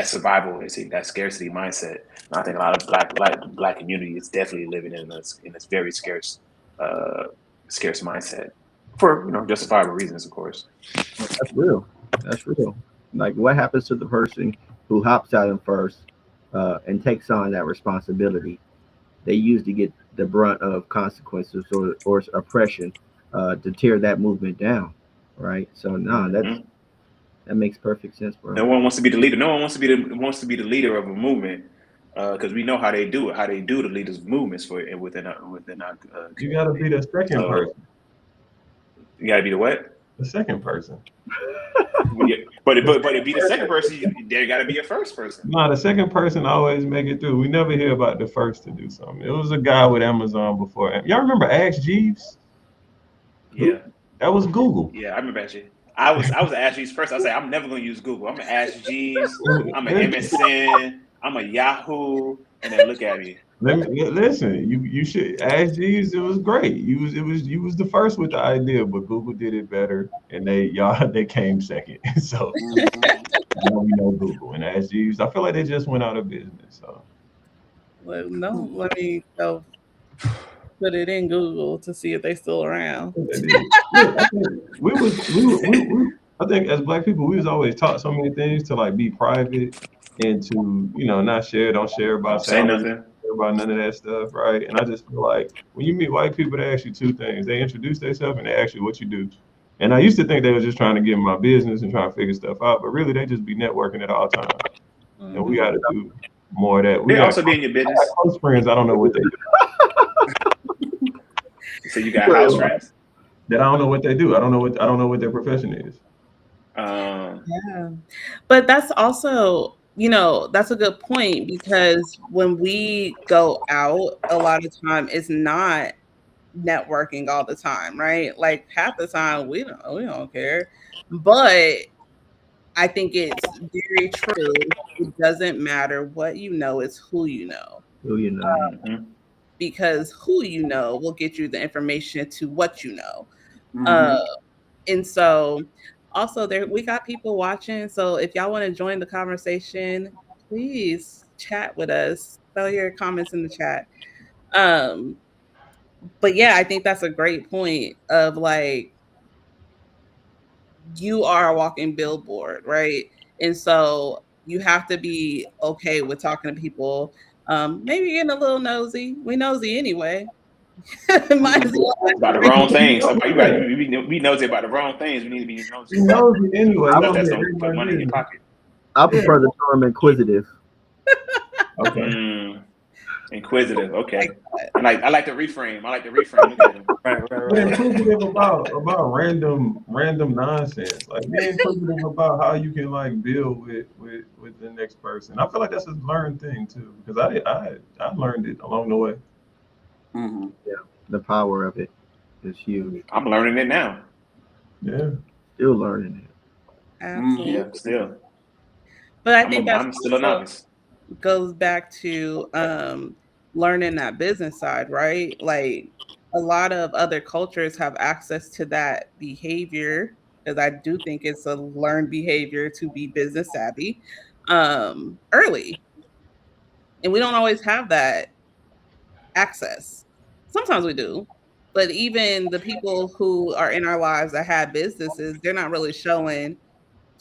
S5: survival, that scarcity mindset. And I think a lot of black community is definitely living in this very uh, scarce mindset for justifiable reasons, of course.
S3: That's real. That's real. Like, what happens to the person who hops out in first and takes on that responsibility? They usually get the brunt of consequences or oppression to tear that movement down, right? So no,
S5: Mhm.
S3: that makes perfect sense, bro.
S5: No one wants to be the leader. No one wants to be the leader of a movement because we know how they do it, how they do the leaders movements for it within our
S4: You gotta be
S5: community.
S4: the second
S5: So
S4: person.
S5: you gotta be the what?
S4: The second person.
S5: Yeah, but
S4: The
S5: it be the second person. There got to be a first person.
S4: Nah, the second person always make it through. We never hear about the first to do something. It was a guy with Amazon before. Y'all remember Ask Jeeves?
S5: Yeah,
S4: That was Google.
S5: yeah, I remember that shit. I was Ask Jeeves first. I say I'm never gonna use Google. I'm gonna Ask Jeeves. I'm an MSN. I'm a Yahoo. And then look at me.
S4: Listen. You should Ask Jeeves. It was great. You was the first with the idea, but Google did it better, and they came second. So now we know Google and Ask Jeeves. I feel like they just went out of business. So
S1: Well, no, let me go put it in Google to see if they still around.
S4: they did. Yeah, I think I think as Black people, we was always taught so many things to like be private and to not share, don't share about
S5: Don't say
S4: salary,
S5: nothing.
S4: share about none of that stuff, right? And I just feel like when you meet white people, they ask you two things: they introduce themselves and they ask you what you do. And I used to think they were just trying to get in my business and trying to figure stuff out, but really they just be networking at all times. And we
S1: Mm-hmm.
S4: got to do more of that.
S5: They also be in your business.
S4: Close friends. I don't know what they do.
S5: So you got house friends.
S4: That I don't know what they do. I don't know what their profession is.
S1: Yeah. But that's also, that's a good point because when we go out, a lot of time it's not networking all the time, right? Like half the time we don't care. But I think it's very true. It doesn't matter what you know, it's who you know.
S3: Who you know?
S5: Mm-hmm.
S1: Because who you know will get you the information to what you know. Uh,
S2: Mm-hmm.
S1: and so also there we got people watching. So if y'all want to join the conversation, please chat with us. Throw your comments in the chat. Um, but yeah, I think that's a great point of like you are a walking billboard, right? And so you have to be okay with talking to people. Maybe getting a little nosy. We nosy anyway. Might as well
S5: About the wrong things. We nosy about the wrong things. We need to be nosy
S4: You
S5: about
S4: know anyway. You
S5: stuff
S4: don't
S5: that's
S4: get
S5: gonna put
S4: everybody
S5: money in your
S4: business.
S5: pocket.
S3: I
S4: Yeah.
S3: prefer the term inquisitive.
S4: Okay.
S5: Inquisitive. Okay. I like the reframe. Look at him.
S4: But inquisitive about random nonsense. Like be inquisitive about how you can like build with the next person. I feel like that's a learned thing too because I learned it along the way.
S2: Mm-hmm.
S3: Yeah, the power of it is huge.
S5: I'm learning it now.
S4: Yeah.
S3: Still learning it.
S1: Absolutely.
S5: Yeah, still.
S1: But I think that's
S5: I'm still a
S1: also
S5: novice.
S1: goes back to learning that business side, right? Like a lot of other cultures have access to that behavior because I do think it's a learned behavior to be business savvy early. And we don't always have that access. Sometimes we do. But even the people who are in our lives that have businesses, they're not really showing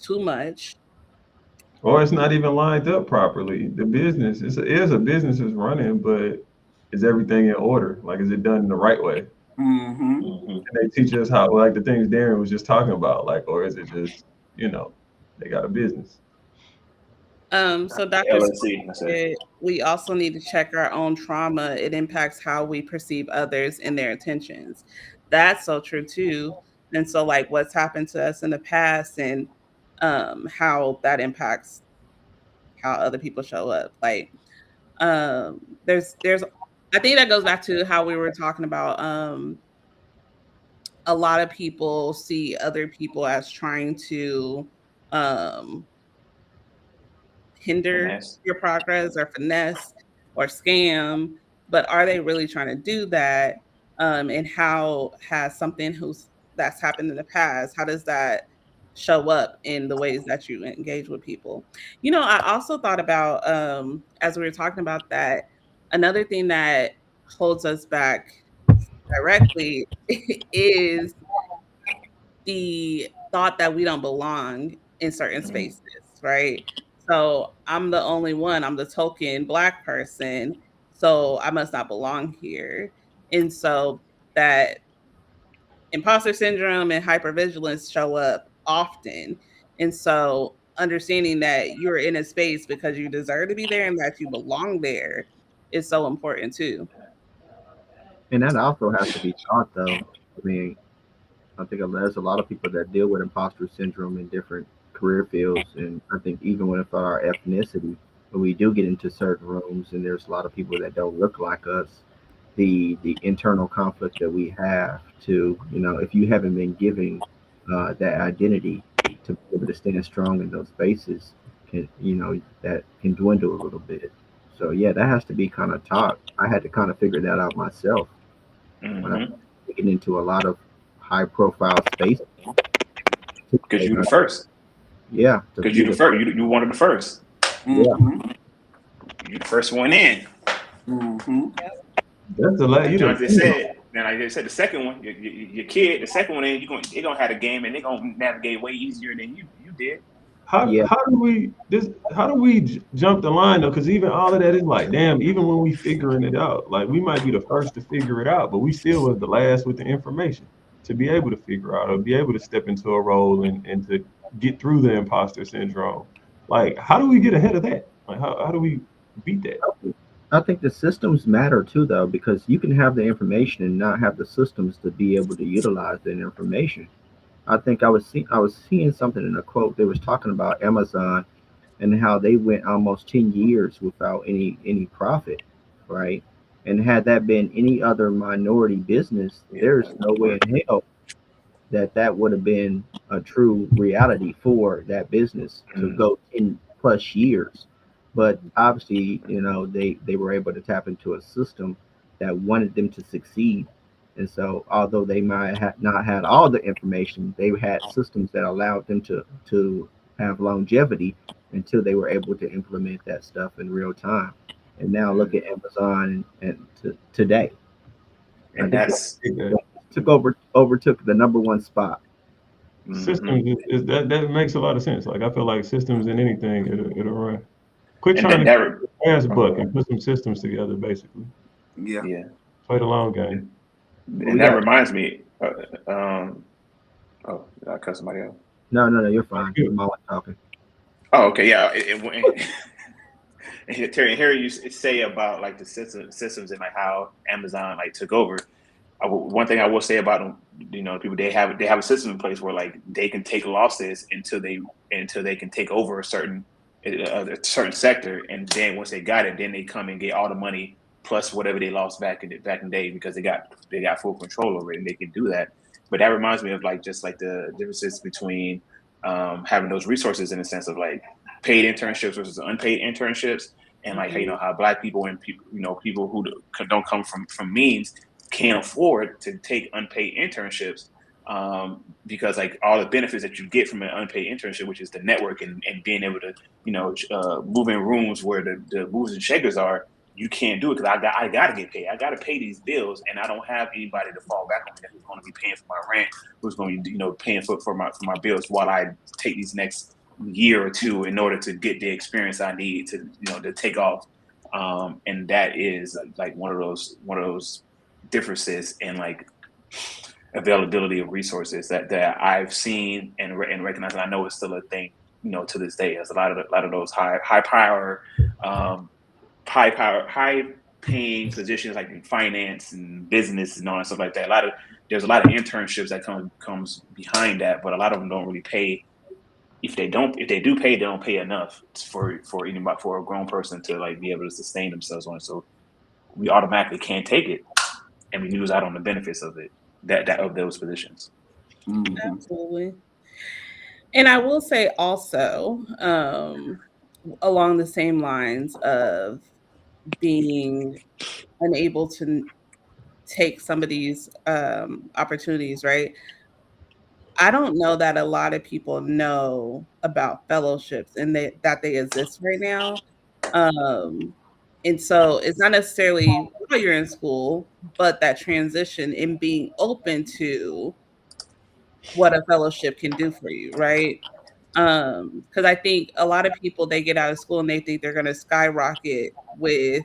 S1: too much.
S4: Or it's not even lined up properly. The business is a business is running, but is everything in order? Like is it done the right way?
S2: Mm-hmm.
S5: Mm-hmm.
S4: They teach us how like the things Darren was just talking about, like, or is it just, they got a business.
S1: So Dr.
S5: LLC. That's it.
S1: We also need to check our own trauma. It impacts how we perceive others and their intentions. That's so true too. And so like what's happened to us in the past and how that impacts how other people show up. Like there's I think that goes back to how we were talking about a lot of people see other people as trying to um hinder
S5: Finesse.
S1: your progress or finesse or scam, but are they really trying to do that? And how has something that's happened in the past, how does that show up in the ways that you engage with people? I also thought about as we were talking about that, another thing that holds us back directly is the thought that we don't belong in certain
S5: Mm-hmm.
S1: spaces, right? So I'm the only one, I'm the token Black person, so I must not belong here. And so that imposter syndrome and hypervigilance show up often. And so understanding that you're in a space because you deserve to be there and that you belong there is so important too.
S3: And that also has to be taught, though. I mean, I think there's a lot of people that deal with imposter syndrome in different career fields, and I think even with our ethnicity, when we do get into certain rooms, and there's a lot of people that don't look like us, the internal conflict that we have to, if you haven't been given that identity to be able to stand strong in those spaces, that can dwindle a little bit. So yeah, that has to be kind of taught. I had to kind of figure that out myself when I
S5: Mm-hmm.
S3: get into a lot of high profile space.
S5: Because you the first.
S3: Yeah, to
S5: Because
S3: be
S5: you the
S3: the
S5: first. You one of the first.
S3: yeah.
S2: Mm-hmm.
S5: You the first one in.
S2: Mm-hmm.
S4: That's the last.
S5: Like
S4: You the
S5: Jonathan said, and like they said, the second one, your kid, the second one in, they gonna have a game and they gonna navigate way easier than you did.
S4: how
S3: Yeah,
S4: how do we this how do we jump the line though? Because even all of that is like, damn. Even when we figuring it out, like we might be the first to figure it out, but we still was the last with the information to be able to figure out or be able to step into a role and to get through the imposter syndrome. Like, how do we get ahead of that? Like, how do we beat that?
S3: I think the systems matter too, though, because you can have the information and not have the systems to be able to utilize that information. I think I was seeing something in a quote. They was talking about Amazon and how they went almost 10 years without any profit, right? And had that been any other minority business,
S5: Yeah,
S3: there's no way in hell that would have been a true reality for that business to
S5: mm,
S3: go 10 plus years. But obviously, they were able to tap into a system that wanted them to succeed. And so, although they might have not had all the information, they had systems that allowed them to have longevity until they were able to implement that stuff in real time. And now look
S5: mm.
S3: at Amazon and today. I
S5: And
S3: think they
S5: that's
S3: overtook the number one spot.
S5: mm-hmm.
S4: Systems is that makes a lot of sense. Like I feel like systems in anything it'll run. Quit
S5: And
S4: trying
S5: then
S4: to
S5: that
S4: pass
S5: oh,
S4: buck and put some systems together. Basically,
S2: Yeah.
S5: yeah,
S4: play the long game.
S5: and,
S3: But
S5: and
S3: we
S5: that
S3: got
S5: reminds me. Oh, did I cut somebody off?
S3: no, you're
S4: Oh,
S3: fine.
S4: good.
S3: I'm always talking.
S5: Oh, okay, yeah. Terry, and hearing you say about like the systems and like how Amazon like took over. One thing I will say about them, people they have a system in place where like they can take losses until they can take over a certain sector, and then once they got it, then they come and get all the money plus whatever they lost back in the day because they got full control over it and they can do that. But that reminds me of like just like the differences between having those resources in the sense of like paid internships versus unpaid internships, and like how Black people and people who don't come from means can't afford to take unpaid internships because like all the benefits that you get from an unpaid internship, which is the network and being able to move in rooms where the movers and shakers are, you can't do it because I gotta get paid. I gotta pay these bills, and I don't have anybody to fall back on who's going to be paying for my rent, who's going to be paying for my bills while I take these next year or two in order to get the experience I need to take off. And that is like one of those differences in like availability of resources that I've seen and recognized. And I know it's still a thing, to this day. There's a lot of those um, high paying positions like in finance and business and all that stuff like that. There's a lot of internships that comes behind that, but a lot of them don't really pay. If they do pay, they don't pay enough for a grown person to like be able to sustain themselves on it. So we automatically can't take it, and we lose out on the benefits of it that of those positions.
S2: Mm-hmm.
S1: Absolutely. And I will say also, along the same lines of being unable to take some of these opportunities, right? I don't know that a lot of people know about fellowships and that they exist right now. Um, and so it's not necessarily while you're in school, but that transition in being open to what a fellowship can do for you, right? Because I think a lot of people they get out of school and they think they're going to skyrocket with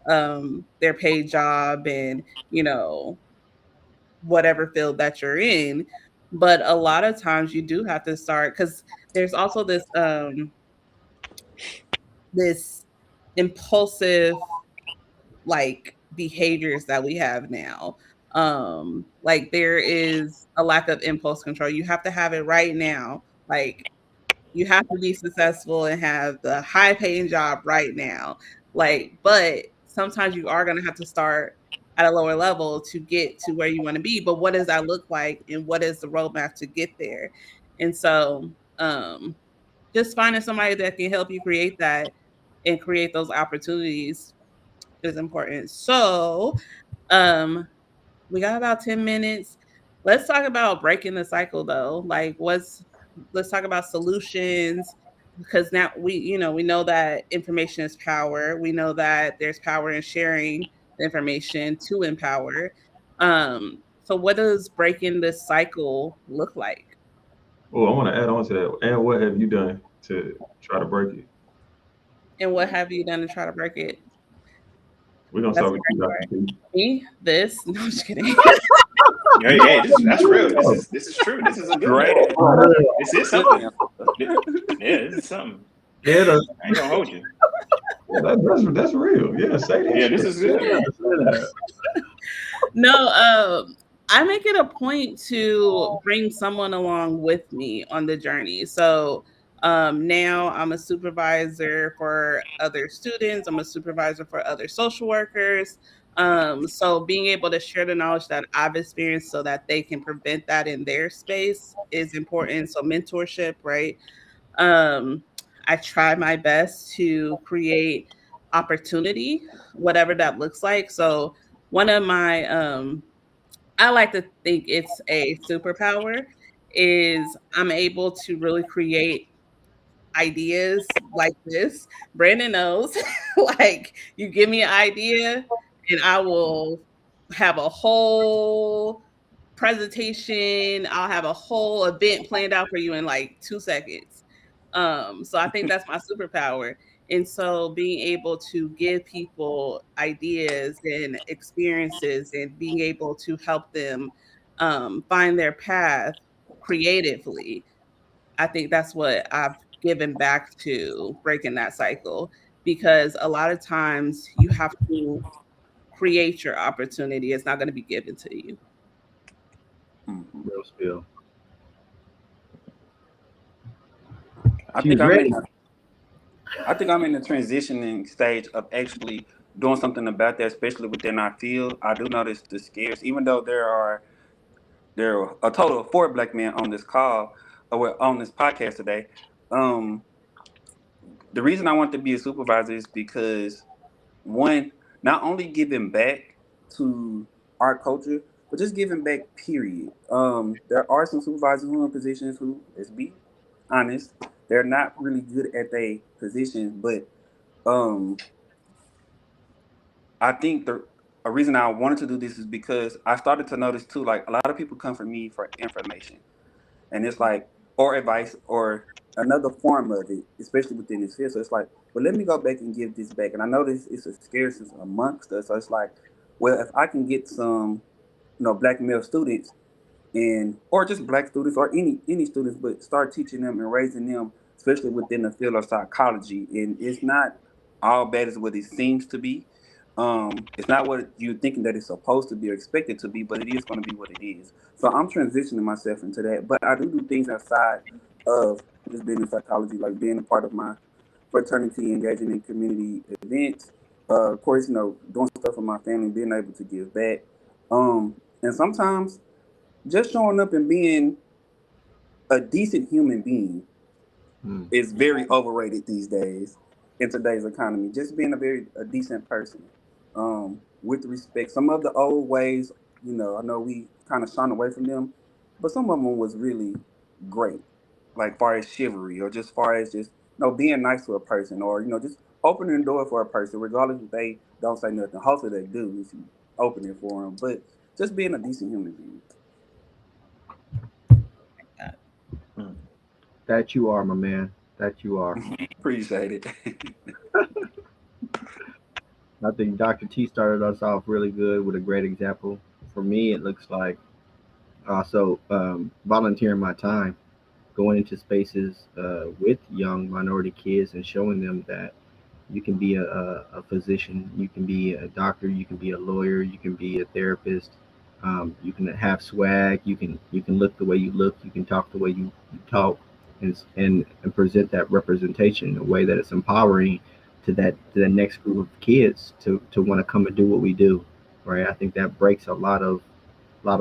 S1: their paid job and whatever field that you're in, But a lot of times you do have to start, because there's also this impulsive like behaviors that we have now. Like there is a lack of impulse control. You have to have it right now. Like you have to be successful and have the high paying job right now. Like, but sometimes you are going to have to start at a lower level to get to where you want to be. But what does that look like? And what is the roadmap to get there? And so, just finding somebody that can help you create that and create those opportunities is important. So, um, we got about 10 minutes. Let's talk about breaking the cycle though. Like let's talk about solutions, because now we know that information is power. We know that there's power in sharing the information to empower. So what does breaking this cycle look like?
S4: Oh, I want to add on to that. And what have you done to try to break it?
S1: And what have you done to try to break it?
S4: We're gonna
S1: That's
S4: start
S1: a
S4: with you,
S1: great
S4: Dr.
S1: part.
S4: T.
S1: Me, this. No, I'm just kidding.
S5: Hey, that's real. This is true. This is a good
S2: Great.
S5: one. This is something. Yeah, this is something.
S4: Yeah,
S5: I ain't gonna hold you.
S4: that's real. Yeah, say that.
S5: Yeah, this is good.
S4: Yeah, say that.
S1: No, I make it a point to bring someone along with me on the journey. So now I'm a supervisor for other students, I'm a supervisor for other social workers. So being able to share the knowledge that I've experienced so that they can prevent that in their space is important. So mentorship, right? Um, I try my best to create opportunity, whatever that looks like. So one of my I like to think it's a superpower is I'm able to really create ideas like this. Brandon knows, like you give me an idea and I will have a whole presentation. I'll have a whole event planned out for you in like 2 seconds. So I think that's my superpower. And so being able to give people ideas and experiences and being able to help them find their path creatively, I think that's what I've given back to breaking that cycle, because a lot of times you have to create your opportunity. It's not going to be given to you.
S2: Mhm.
S3: Real spill.
S2: I
S3: She's
S2: think I'm in
S3: ready.
S2: the I think I'm in the transitioning stage of actually doing something about that, especially within our field. I do notice the scares, even though there are a total of 4 black men on this call, or well, on this podcast today. Um, the reason I want to be a supervisor is because one, not only giving back to our culture, but just giving back. Period. There are some supervisors who are in positions who, let's be honest, they're not really good at their position, but um I think the a reason I wanted to do this is because I started to notice too, like a lot of people come for me for information, and it's like, or advice or another form of it, especially within this field. So it's like, well, let me go back and give this back. And I know this it's a scarcity amongst us. So it's like, well, if I can get some, black male students and or just black students or any students, but start teaching them and raising them, especially within the field of psychology. And it's not all bad as what it seems to be. It's not what you're thinking that it's supposed to be or expected to be, but it is going to be what it is. So I'm transitioning myself into that, but I do things outside of just being in psychology, like being a part of my fraternity, engaging in community events. Of course, doing stuff with my family, being able to give back. And sometimes just showing up and being a decent human being
S3: Mm.
S2: is very overrated these days in today's economy. Just being a decent person, with respect. Some of the old ways, I know we kind of shun away from them, but some of them was really great. Like far as chivalry, or just far as just being nice to a person, or just opening the door for a person, regardless if they don't say nothing. Hopefully they do if you open it for them, but just being a decent human being.
S5: Hmm.
S3: That you are, my man. That you are.
S2: Appreciate it.
S3: I think Dr. T started us off really good with a great example. For me, it looks like Also, volunteering my time, going into spaces with young minority kids and showing them that you can be a physician, you can be a doctor, you can be a lawyer, you can be a therapist. You can have swag. You can look the way you look. You can talk the way you talk, and present that representation in a way that is empowering to the next group of kids to want to come and do what we do. Right. I think that breaks a lot of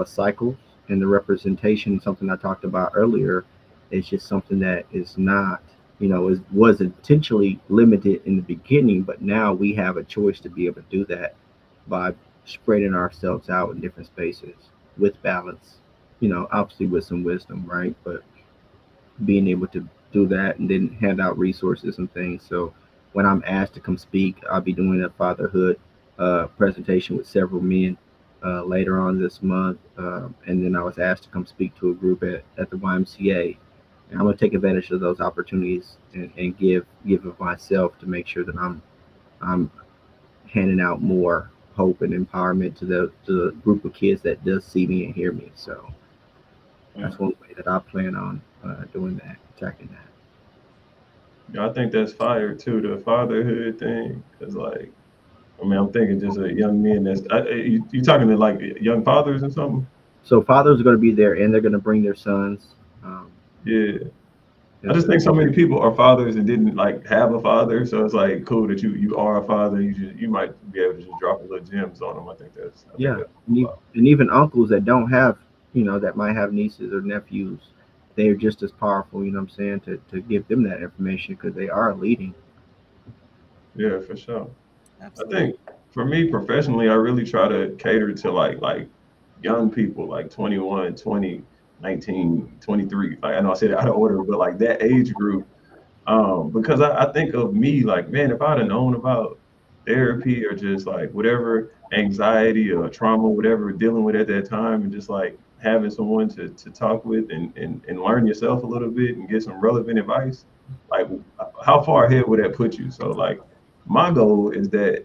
S3: cycles, and the representation, something I talked about earlier, is just something that is not, was intentionally limited in the beginning, but now we have a choice to be able to do that by spreading ourselves out in different spaces with balance, obviously with some wisdom, right? But being able to do that and then hand out resources and things. So when I'm asked to come speak, I'll be doing a fatherhood presentation with several men later on this month. And then I was asked to come speak to a group at the YMCA. And I'm going to take advantage of those opportunities and give of myself to make sure that I'm handing out more hope and empowerment to the group of kids that does see me and hear me. So that's one way that I plan on doing that, attacking that.
S4: Yeah, I think that's fire too, the fatherhood thing. Cause like, I mean, I'm thinking just a young men you talking to like young fathers or something?
S3: So fathers are going to be there, and they're going to bring their sons. Um,
S4: Yeah. I
S3: and
S4: just
S3: so,
S4: think so many people are fathers and didn't like have a father, so it's like cool that you are a father. You might be able to just drop a little gems on them. I think
S3: yeah,
S4: that's wow.
S3: and even uncles that don't have, that might have nieces or nephews, they're just as powerful. You know what I'm saying? To give them that information because they are leading.
S4: Yeah, for sure. I
S1: Absolutely.
S4: think for me professionally, I really try to cater to like young people, like 21, 20, 19, 23. Like I know I said it out of order, but like that age group. Because I think of me like, man, if I'd have known about therapy or just like whatever anxiety or trauma, whatever we're dealing with at that time, and just like having someone to talk with and learn yourself a little bit and get some relevant advice, like how far ahead would that put you? So like my goal is that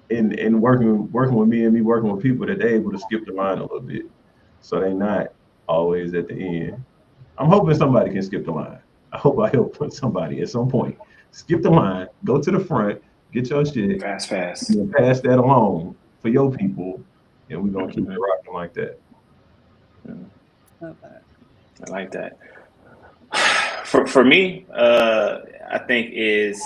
S4: in working with me and me working with people that they're able to skip the line a little bit, so they're not always at the end. I'm hoping somebody can skip the line. I hope I help somebody at some point. Skip the line, go to the front, get your shit,
S5: Fast, fast.
S4: and pass that along for your people, and we're gonna keep it
S5: Hmm.
S4: rocking like that.
S1: Love that.
S5: I like that. For me, I think is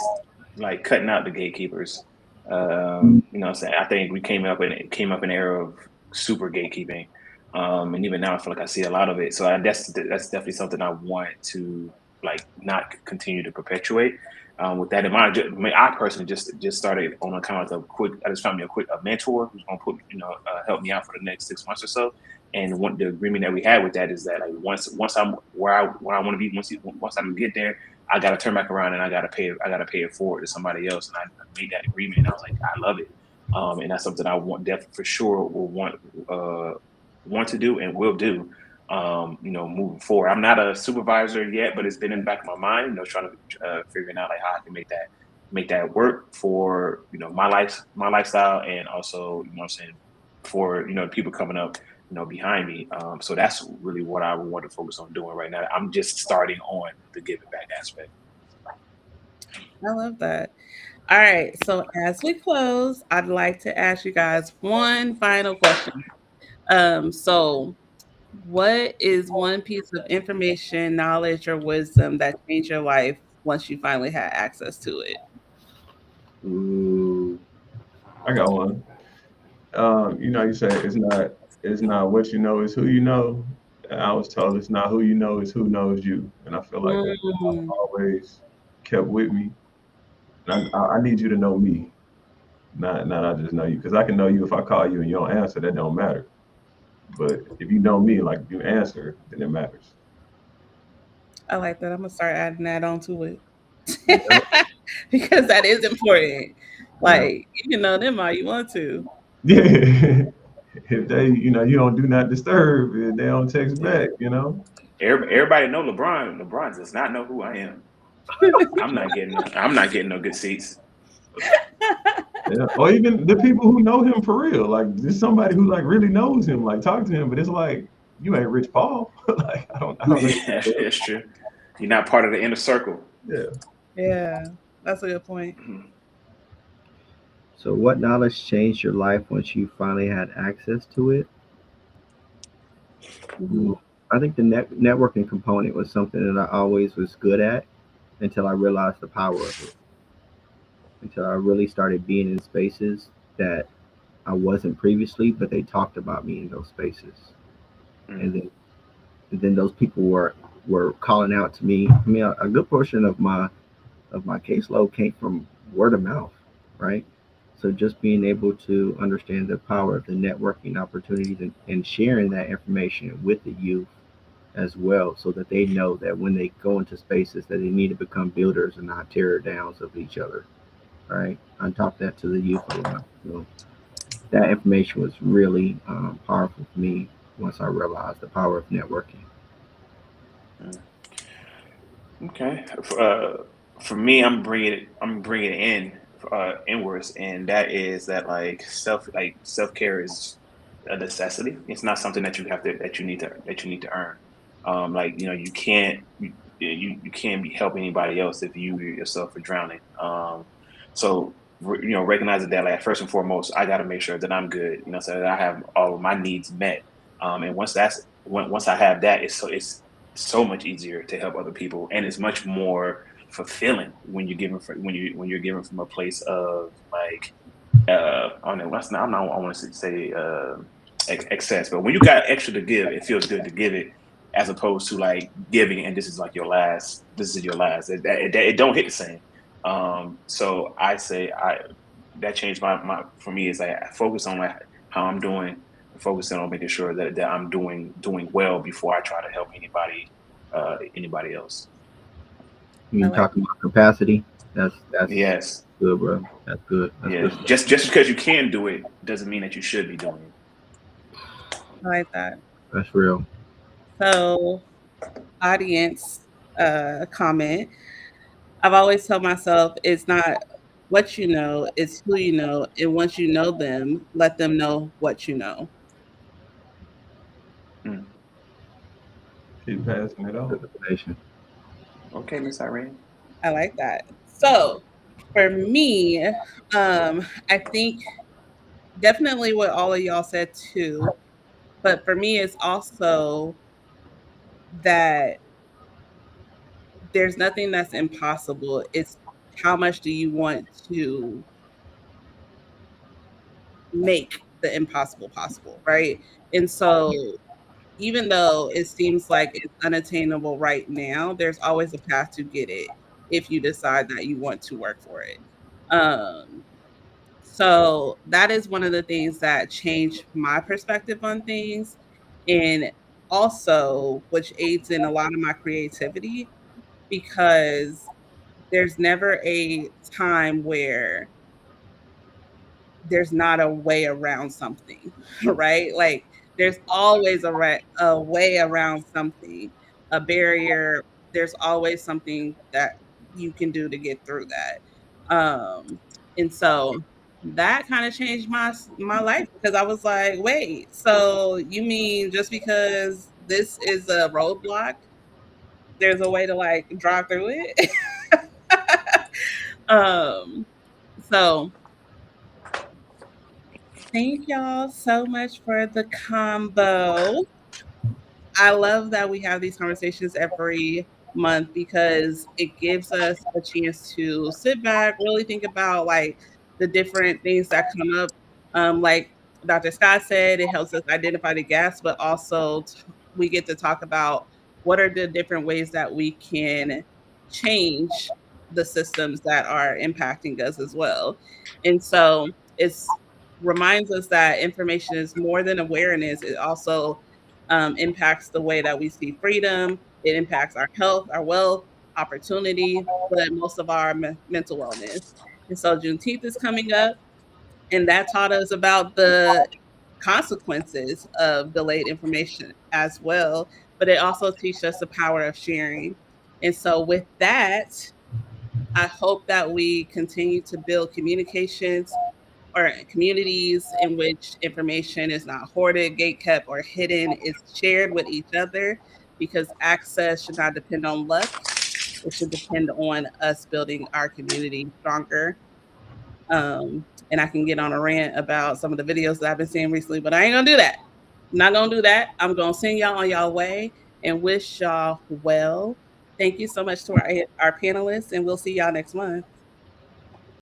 S5: like cutting out the gatekeepers. You know what I'm saying? I think we came up in an era of super gatekeeping. And even now I feel like I see a lot of it. So that's definitely something I want to like not continue to perpetuate. With that in mind, I personally just started on account of quick. I just found me a mentor who's gonna help me out for the next 6 months or so. And the agreement that we had with that is that like once I'm where I want to be, once I get there, I got to turn back around and I got to pay it forward to somebody else. And I made that agreement. And I was like, I love it, and that's something I want definitely for sure will want to do and will do. Moving forward, I'm not a supervisor yet, but it's been in the back of my mind. Trying to figuring out like how I can make that work for my lifestyle, and also what I'm saying for the people coming up behind me. So that's really what I want to focus on doing right now. I'm just starting on the giving back aspect.
S1: I love that. All right. So as we close, I'd like to ask you guys one final question. So what is one piece of information, knowledge, or wisdom that changed your life once you finally had access to it?
S3: Ooh,
S4: I got one. You say it's not what you know, it's who you know. And I was told it's not who you know, it's who knows you. And I feel like that
S1: Mm,
S4: always kept with me. And I need you to know me, not I just know you, because I can know you if I call you and you don't answer, that don't matter. But if you know me, like you answer, then it matters.
S1: I like that. I'm gonna start adding that onto it
S4: Yeah,
S1: because that is important.
S4: yeah,
S1: Like you can know them all you want to.
S4: yeah. If they, you don't do not disturb, if they don't text
S1: Yeah.
S4: back.
S5: Everybody know LeBron. LeBron does not know who I am. I'm not getting no good seats.
S4: Yeah. Or even the people who know him for real, like there's somebody who like really knows him, like talk to him, but it's like you ain't Rich Paul. Like I don't know.
S5: Yeah, it's true. You're not part of the inner circle.
S4: Yeah.
S1: Yeah, that's a good point.
S5: Mhm.
S3: So, what knowledge changed your life once you finally had access to it?
S1: Hmm.
S3: Mm, I think the networking component was something that I always was good at until I realized the power of it. Until I really started being in spaces that I wasn't previously, but they talked about me in those spaces, and
S5: Mm.
S3: then those people were calling out to me. I mean, a good portion of my caseload came from word of mouth, right? So just being able to understand the power of the networking opportunities and sharing that information with the youth as well, so that they know that when they go into spaces that they need to become builders and not tear downs of each other, right? On top of that, to the youth a lot. So that information was really powerful for me once I realized the power of networking.
S5: Mm. Okay. For me, I'm bringing it in inwards, and that is that like self care is a necessity. It's not something that you need to earn. Like you can't you can't be help anybody else if you yourself are drowning. So recognizing that, like, first and foremost, I got to make sure that I'm good. So that I have all of my needs met. And once I have that, it's so much easier to help other people, and it's much more fulfilling when you're giving when you're giving from a place of like I don't know what's not, I'm not I want to say excess, but when you got extra to give, it feels good to give it, as opposed to like giving and this is your last. It don't hit the same. So I say I that changed my for me is like I focus on like how I'm doing, focusing on making sure that I'm doing well before I try to help anybody else.
S1: I
S3: You
S1: like
S3: talking about capacity? That's
S5: Yes.
S3: good, bro. That's good. That's
S5: Yeah.
S3: good stuff.
S5: Just because you can do it doesn't mean that you should be doing it.
S1: I like that.
S3: That's real.
S1: So, audience comment. I've always told myself it's not what you know, it's who you know, and once you know them, let them know what you know.
S5: Mm.
S4: Keep passing it on.
S3: Good information.
S5: Okay, Miss Irene.
S1: I like that. So, for me, I think definitely what all of y'all said too, but for me, it's also that there's nothing that's impossible. It's how much do you want to make the impossible possible, right? And so, even though it seems like it's unattainable right now, there's always a path to get it if you decide that you want to work for it. Um, so that is one of the things that changed my perspective on things, and also which aids in a lot of my creativity because there's never a time where there's not a way around something, right? Like there's always a way around something, a barrier. There's always something that you can do to get through that. And so that kind of changed my life because I was like, wait, so you mean just because this is a roadblock, there's a way to like drive through it? um, so thank y'all so much for the combo. I love that we have these conversations every month because it gives us a chance to sit back, really think about like the different things that come up. Like Dr. Scott said, it helps us identify the gaps, but also we get to talk about what are the different ways that we can change the systems that are impacting us as well. And so it's reminds us that information is more than awareness. It also impacts the way that we see freedom. It impacts our health, our wealth, opportunity, but most of our mental wellness. And so Juneteenth is coming up, and that taught us about the consequences of delayed information as well. But it also teaches us the power of sharing. And so, with that, I hope that we continue to build communications or communities in which information is not hoarded, gatekept, or hidden is shared with each other, because access should not depend on luck. It should depend on us building our community stronger. And I can get on a rant about some of the videos that I've been seeing recently, but I ain't gonna do that. I'm not gonna do that. I'm gonna send y'all on y'all way and wish y'all well. Thank you so much to our panelists, and we'll see y'all next month.